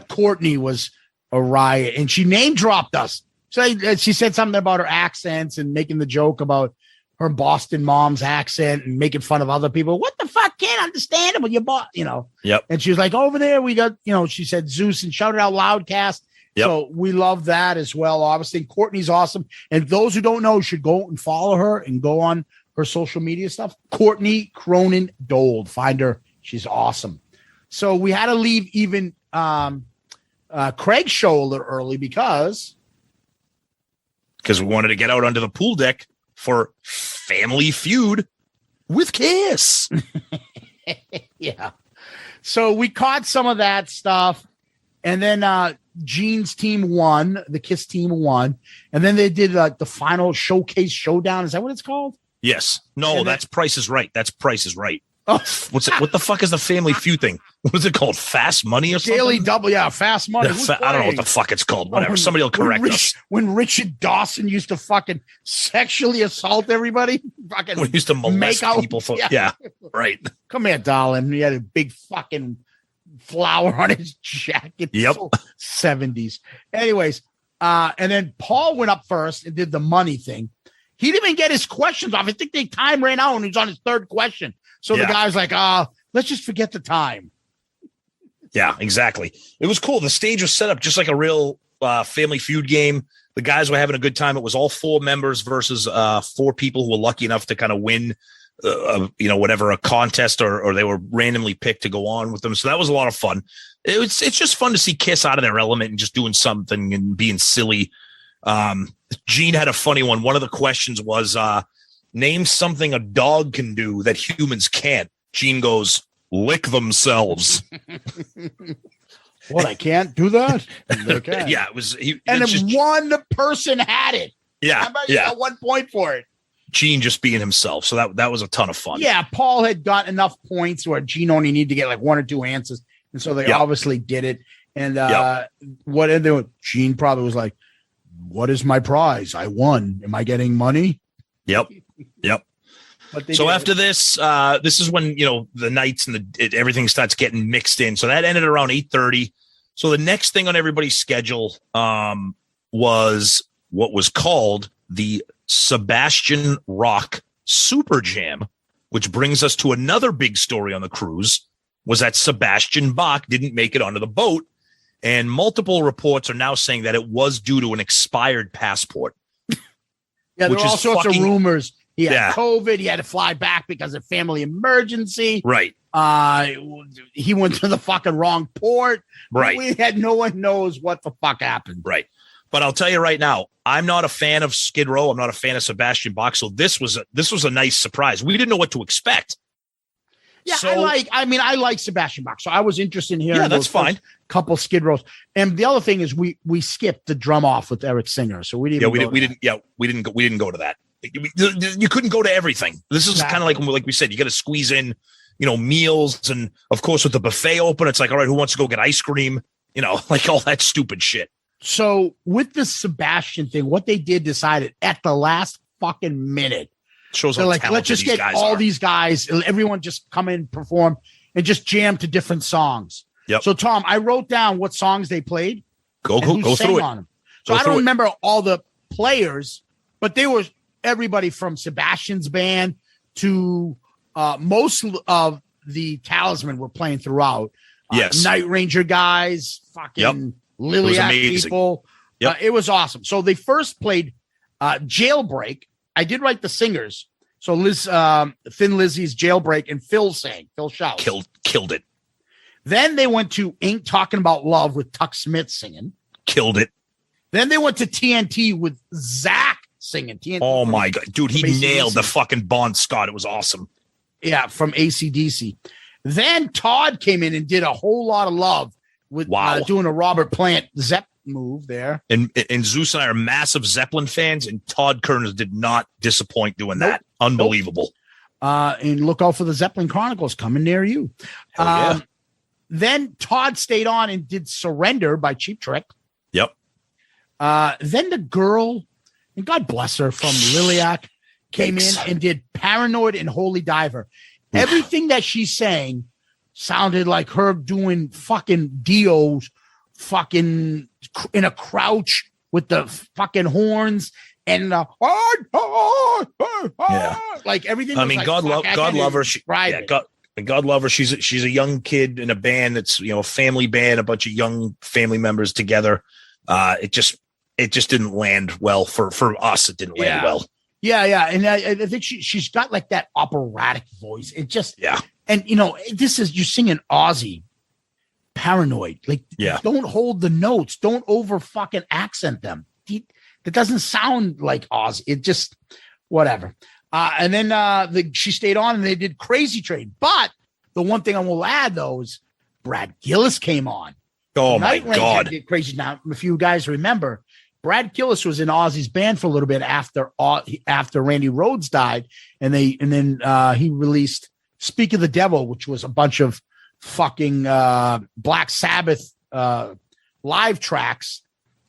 Courtney was a riot, and she name dropped us. So she said something about her accents and making the joke about her Boston mom's accent and making fun of other people. What the fuck? Can't understand it, but you bought,
Yep.
And she was like, over there, we got, she said Zeus and shouted out Loudcast.
Yep.
So we love that as well. Obviously, Courtney's awesome. And those who don't know should go and follow her and go on her social media stuff. Courtney Cronin-Dold. Find her. She's awesome. So we had to leave even Craig's show a little early because
we wanted to get out onto the pool deck for Family Feud with Kiss.
Yeah. So we caught some of that stuff. And then Gene's team won. The Kiss team won. And then they did the final showcase showdown. Is that what it's called?
Yes. No, that's Price is Right. That's Price is Right.
Oh.
What the fuck is the Family Feud thing? What is it called? Fast Money or something?
Daily Double. Yeah, Fast Money.
I don't know what the fuck it's called. Whatever. Somebody will correct us.
When Richard Dawson used to fucking sexually assault everybody. Fucking
when he used to molest people. Yeah. Right.
Come here, darling. He had a big fucking flower on his jacket.
Yep.
So 70s. Anyways, and then Paul went up first and did the money thing. He didn't even get his questions off. I think the time ran out and he's on his third question. So the guy's like, let's just forget the time.
Yeah, exactly. It was cool. The stage was set up just like a real Family Feud game. The guys were having a good time. It was all 4 members versus 4 people who were lucky enough to kind of win, whatever, a contest or they were randomly picked to go on with them. So that was a lot of fun. It's just fun to see Kiss out of their element and just doing something and being silly. Gene had a funny one. One of the questions was, name something a dog can do that humans can't. Gene goes, lick themselves.
What, I can't do that? Okay.
Yeah, it was.
One person had it.
Yeah,
How about you got 1 point for it?
Gene just being himself. So that was a ton of fun.
Yeah, Paul had got enough points where Gene only needed to get like 1 or 2 answers. And so they obviously did it. And what did they do? Gene probably was like, what is my prize? I won. Am I getting money?
Yep. So after this, this is when, the nights and everything starts getting mixed in. So that ended around 8:30. So the next thing on everybody's schedule was what was called the Sebastian Rock Super Jam, which brings us to another big story on the cruise, was that Sebastian Bach didn't make it onto the boat. And multiple reports are now saying that it was due to an expired passport.
Yeah, there were all sorts of rumors. He had COVID. He had to fly back because of family emergency.
Right.
He went to the fucking wrong port.
Right.
No one knows what the fuck happened.
Right. But I'll tell you right now, I'm not a fan of Skid Row. I'm not a fan of Sebastian Bach. So this was a nice surprise. We didn't know what to expect.
Yeah, I like Sebastian Bach. So I was interested in hearing.
Yeah, that's fine.
Couple Skid Rows. And the other thing is we skipped the drum off with Eric Singer. So we didn't. We didn't go to that. You couldn't go to everything. This is kind of like we said, you got to squeeze in, meals. And of course, with the buffet open, it's like, all right, who wants to go get ice cream? Like all that stupid shit. So with the Sebastian thing, what they did decided at the last fucking minute,
shows
they're like, let's just get all these guys, everyone just come in, perform, and just jam to different songs.
Yep.
So Tom, I wrote down what songs they played.
Go through it.
On them. So I don't remember all the players, but they were everybody from Sebastian's band to most of the Talisman were playing throughout.
Yes.
Night Ranger guys, fucking Liliac people.
Yep.
It was awesome. So they first played Jailbreak. I did write the singers. So Thin Lizzy's Jailbreak and Phil shouts.
Killed it.
Then they went to Ain't Talking About Love with Tuck Smith singing.
Killed it.
Then they went to TNT with Zach singing. TNT.
Oh my God. Dude, he nailed the fucking Bon Scott. It was awesome.
Yeah, from AC/DC. Then Todd came in and did a whole lot of love with doing a Robert Plant Zepp move there.
And Zeus and I are massive Zeppelin fans, and Todd Kearns did not disappoint doing that. Unbelievable.
And look out for the Zeppelin Chronicles coming near you.
Yeah.
Then Todd stayed on and did Surrender by Cheap Trick.
Yep.
Then the girl, and God bless her, from Liliac came in and did Paranoid and Holy Diver. Everything that she sang sounded like her doing fucking Dio's fucking in a crouch with the fucking horns and like everything.
I mean, God love her. God love her. She's a young kid in a band that's, a family band, a bunch of young family members together. It just didn't land well for us. It didn't land well.
Yeah. And I think she's got like that operatic voice. It just, and this is, you're singing Aussie Paranoid. Like, don't hold the notes. Don't over fucking accent them. That doesn't sound like Aussie. It just, whatever. And then she stayed on and they did Crazy Train. But the one thing I will add though is Brad Gillis came on.
Oh my God.
Did Crazy. Now, if you guys remember, Brad Gillis was in Ozzy's band for a little bit after Randy Rhoads died, and then he released "Speak of the Devil," which was a bunch of fucking Black Sabbath live tracks,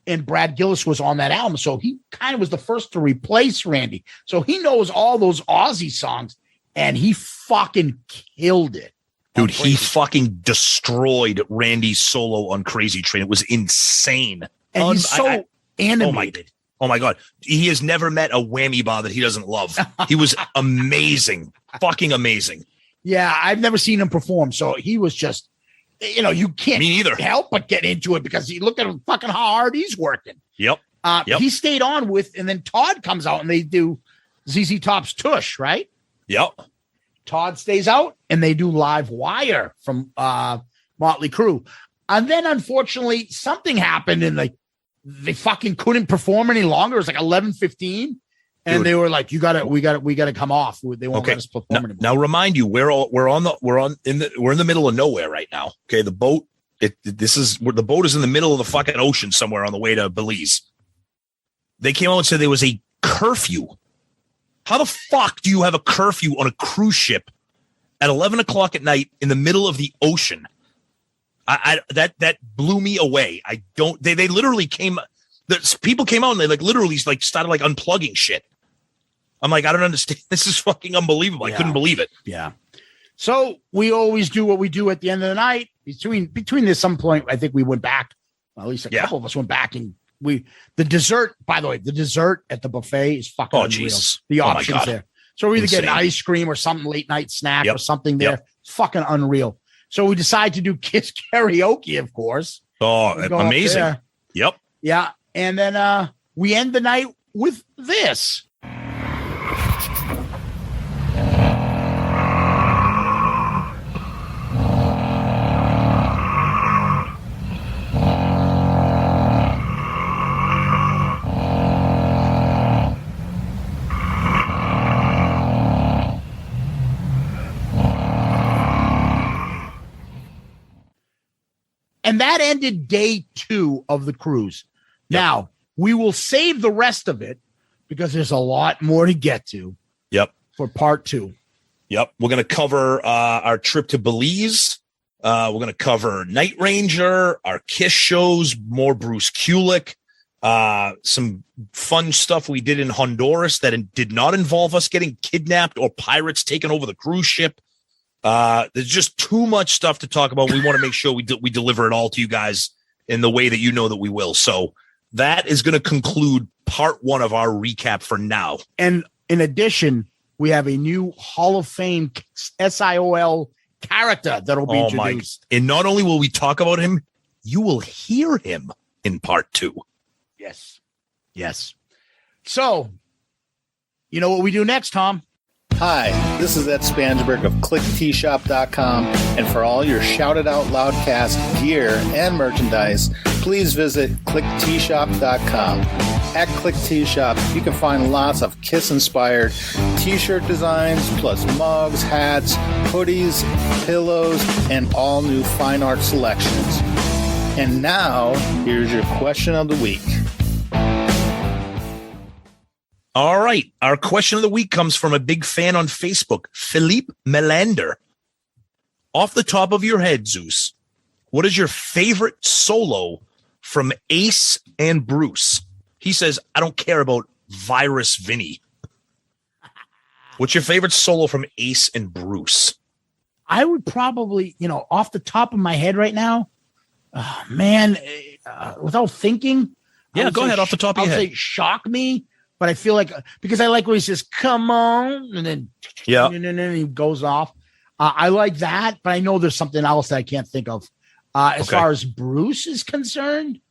and Brad Gillis was on that album, so he kind of was the first to replace Randy. So he knows all those Ozzy songs, and he fucking killed it.
Dude, he fucking destroyed Randy's solo on Crazy Train. It was insane.
And he's so animated.
Oh my God. He has never met a whammy bar that he doesn't love. He was amazing. Fucking amazing.
Yeah, I've never seen him perform. So he was just you can't
Me neither.
help but get into it because you look at him fucking how hard he's working.
Yep.
He stayed on and then Todd comes out and they do ZZ Top's Tush, right?
Yep.
Todd stays out and they do Live Wire from Motley Crue. And then unfortunately something happened and they fucking couldn't perform any longer. It was like 11:15. And they were like, we got to come off. They won't let us perform anymore.
Now remind you, we're in the middle of nowhere right now. Okay. The boat, the boat is in the middle of the fucking ocean somewhere on the way to Belize. They came out and said there was a curfew. How the fuck do you have a curfew on a cruise ship at 11 o'clock at night in the middle of the ocean? That blew me away. They literally people came out and they literally started unplugging shit. I'm like, I don't understand. This is fucking unbelievable. I couldn't believe it.
Yeah. So we always do what we do at the end of the night. Between this some point, I think we went back. Well, at least a couple of us went back and the dessert, by the way, the dessert at the buffet is fucking unreal.
Jesus.
The options there. So we're either
Insane.
getting ice cream or something late night snack or something there.
Yep.
It's fucking unreal. So we decide to do KISS karaoke, of course.
Oh, amazing. Yep.
Yeah. And then we end the night with this. And that ended day 2 of the cruise. Yep. Now, we will save the rest of it because there's a lot more to get to.
Yep.
For part 2.
Yep. We're going to cover our trip to Belize. We're going to cover Night Ranger, our KISS shows, more Bruce Kulick, some fun stuff we did in Honduras that did not involve us getting kidnapped or pirates taking over the cruise ship. There's just too much stuff to talk about. We want to make sure we deliver it all to you guys in the way that you know that we will. So that is going to conclude part 1 of our recap for now.
And in addition, we have a new Hall of Fame SIOL character that'll be introduced.
And not only will we talk about him, you will hear him in part 2.
Yes. Yes. So, you know what we do next, Tom?
Hi, this is Ed Spansberg of ClickTshop.com, and for all your Shouted Out Loudcast gear and merchandise, please visit ClickTshop.com. At ClickTshop, you can find lots of KISS-inspired t-shirt designs, plus mugs, hats, hoodies, pillows, and all new fine art selections. And now, here's your question of the week.
All right. Our question of the week comes from a big fan on Facebook, Philippe Melander. Off the top of your head, Zeus, what is your favorite solo from Ace and Bruce? He says, I don't care about Virus Vinny. What's your favorite solo from Ace and Bruce?
I would probably, off the top of my head right now, without thinking.
Yeah, go ahead. Off the top of your head.
I'll say Shock Me. But I feel like, because I like when he says, come on, and then he goes off. I like that, but I know there's something else that I can't think of. As far as Bruce is concerned,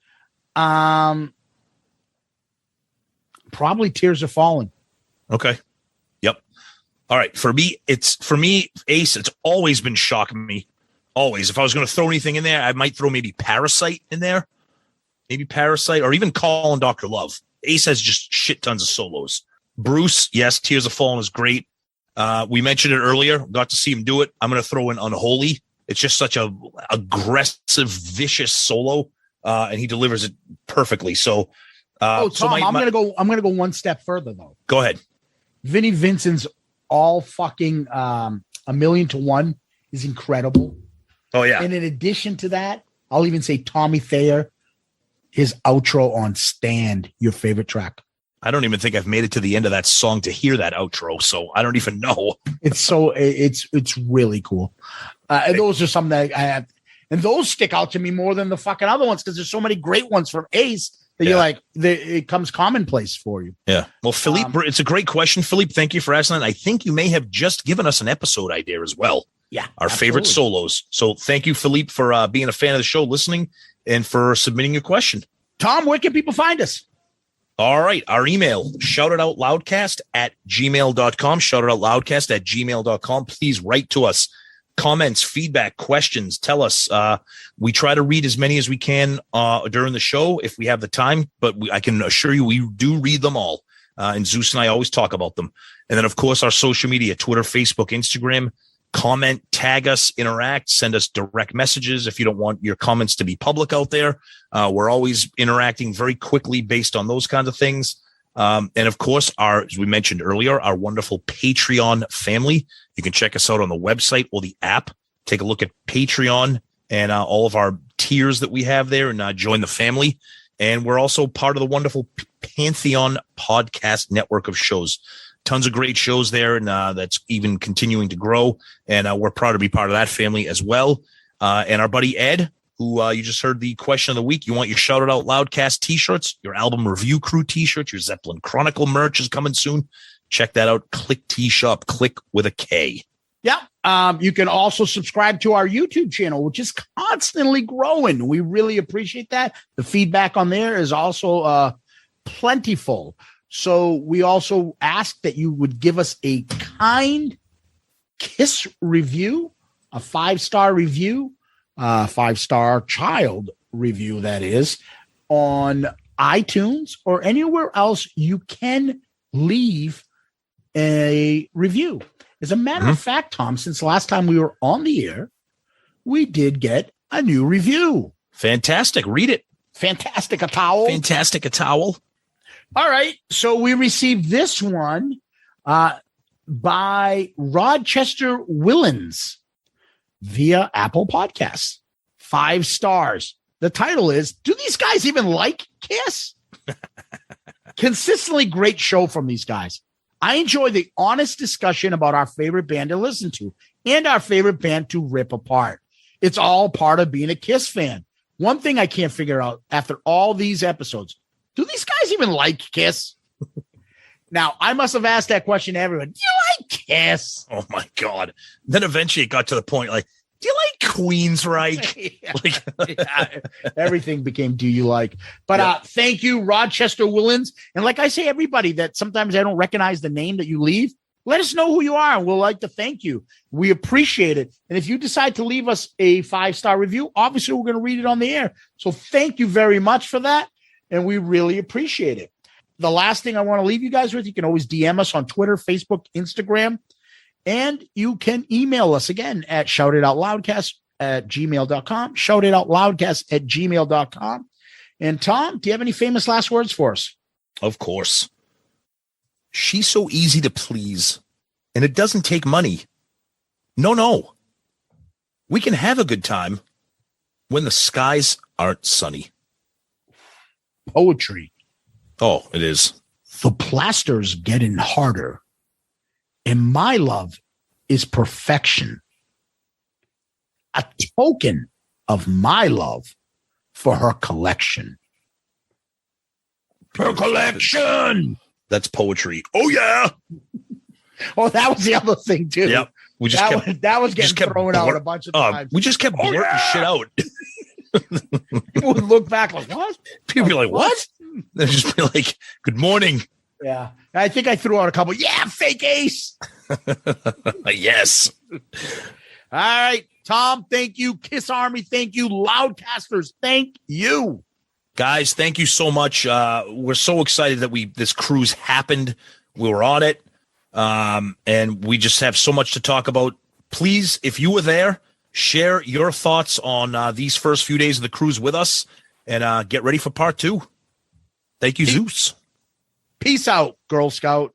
probably Tears Are Falling.
Okay. Yep. All right. For me, Ace, it's always been Shock Me. Always. If I was going to throw anything in there, I might throw maybe Parasite in there. Maybe Parasite, or even Call Dr. Love. Ace has just shit tons of solos. Bruce, yes, Tears Are Falling is great. We mentioned it earlier. Got to see him do it. I'm going to throw in Unholy. It's just such a aggressive, vicious solo, and he delivers it perfectly. So,
Tom, I'm going to go one step further though.
Go ahead.
Vinnie Vincent's all fucking A Million to One is incredible.
Oh yeah.
And in addition to that, I'll even say Tommy Thayer. His outro on Stand, your favorite track.
I don't even think I've made it to the end of that song to hear that outro, so I don't even know.
It's really cool. And those are some that I have, and those stick out to me more than the fucking other ones because there's so many great ones from Ace that you're like, it comes commonplace for you.
Yeah. Well, Philippe, it's a great question, Philippe. Thank you for asking that. I think you may have just given us an episode idea as well. our favorite solos. So thank you, Philippe, for being a fan of the show, listening, and for submitting your question.
Tom, where can people find us?
All right. Our email, shoutitoutloudcast@gmail.com, shoutitoutloudcast@gmail.com. Please write to us. Comments, feedback, questions. Tell us. We try to read as many as we can during the show if we have the time, but I can assure you we do read them all. And Zeus and I always talk about them. And then, of course, our social media, Twitter, Facebook, Instagram. Comment, tag us, interact, send us direct messages if you don't want your comments to be public out there. We're always interacting very quickly based on those kinds of things. And of course, as we mentioned earlier, our wonderful Patreon family. You can check us out on the website or the app. Take a look at Patreon and all of our tiers that we have there and join the family. And we're also part of the wonderful Pantheon podcast network of shows. Tons of great shows there, and that's even continuing to grow. And we're proud to be part of that family as well. And our buddy Ed, who you just heard the question of the week. You want your Shout It Out Loudcast t-shirts, your Album Review Crew t-shirts, your Zeppelin Chronicle merch is coming soon. Check that out. Click T-Shop. Click with a K.
Yeah. You can also subscribe to our YouTube channel, which is constantly growing. We really appreciate that. The feedback on there is also plentiful. So we also ask that you would give us a kind KISS review, a 5-star review, 5-star child review, that is, on iTunes or anywhere else you can leave a review. As a matter of fact, Tom, since the last time we were on the air, we did get a new review.
Fantastic. Read it.
Fantastic. A towel.
Fantastic. A towel.
All right. So we received this one by Rochester Willens via Apple Podcasts. 5 stars. The title is, do these guys even like KISS? Consistently great show from these guys. I enjoy the honest discussion about our favorite band to listen to and our favorite band to rip apart. It's all part of being a KISS fan. One thing I can't figure out after all these episodes, do these guys even like KISS? Now, I must have asked that question to everyone. Do you like KISS?
Oh, my God. Then eventually it got to the point, like, do you like Queensryche?
Everything became, do you like? But thank you, Rochester Willens. And like I say, everybody that sometimes I don't recognize the name that you leave, let us know who you are, and we'll like to thank you. We appreciate it. And if you decide to leave us a 5-star review, obviously we're going to read it on the air. So thank you very much for that. And we really appreciate it. The last thing I want to leave you guys with, you can always DM us on Twitter, Facebook, Instagram, and you can email us again at shoutitoutloudcast@gmail.com, shoutitoutloudcast@gmail.com. And Tom, do you have any famous last words for us?
Of course. She's so easy to please, and it doesn't take money. No. We can have a good time when the skies aren't sunny.
Poetry.
Oh, it is.
The plaster's getting harder, and my love is perfection. A token of my love for her collection. Her collection.
That's poetry. Oh, yeah.
Oh, that was the other thing, too.
Yep. We just
that was getting thrown out a bunch of times.
We just kept blurting shit out.
People would look back like, what?
People be like, what? They'd just be like, good morning.
Yeah. I think I threw out a couple. Yeah, fake ace.
Yes.
All right. Tom, thank you. KISS Army, thank you. Loudcasters, thank you.
Guys, thank you so much. We're so excited that this cruise happened. We were on it. And we just have so much to talk about. Please, if you were there, share your thoughts on these first few days of the cruise with us, and get ready for part 2. Thank you, Zeus.
Peace out, Girl Scout.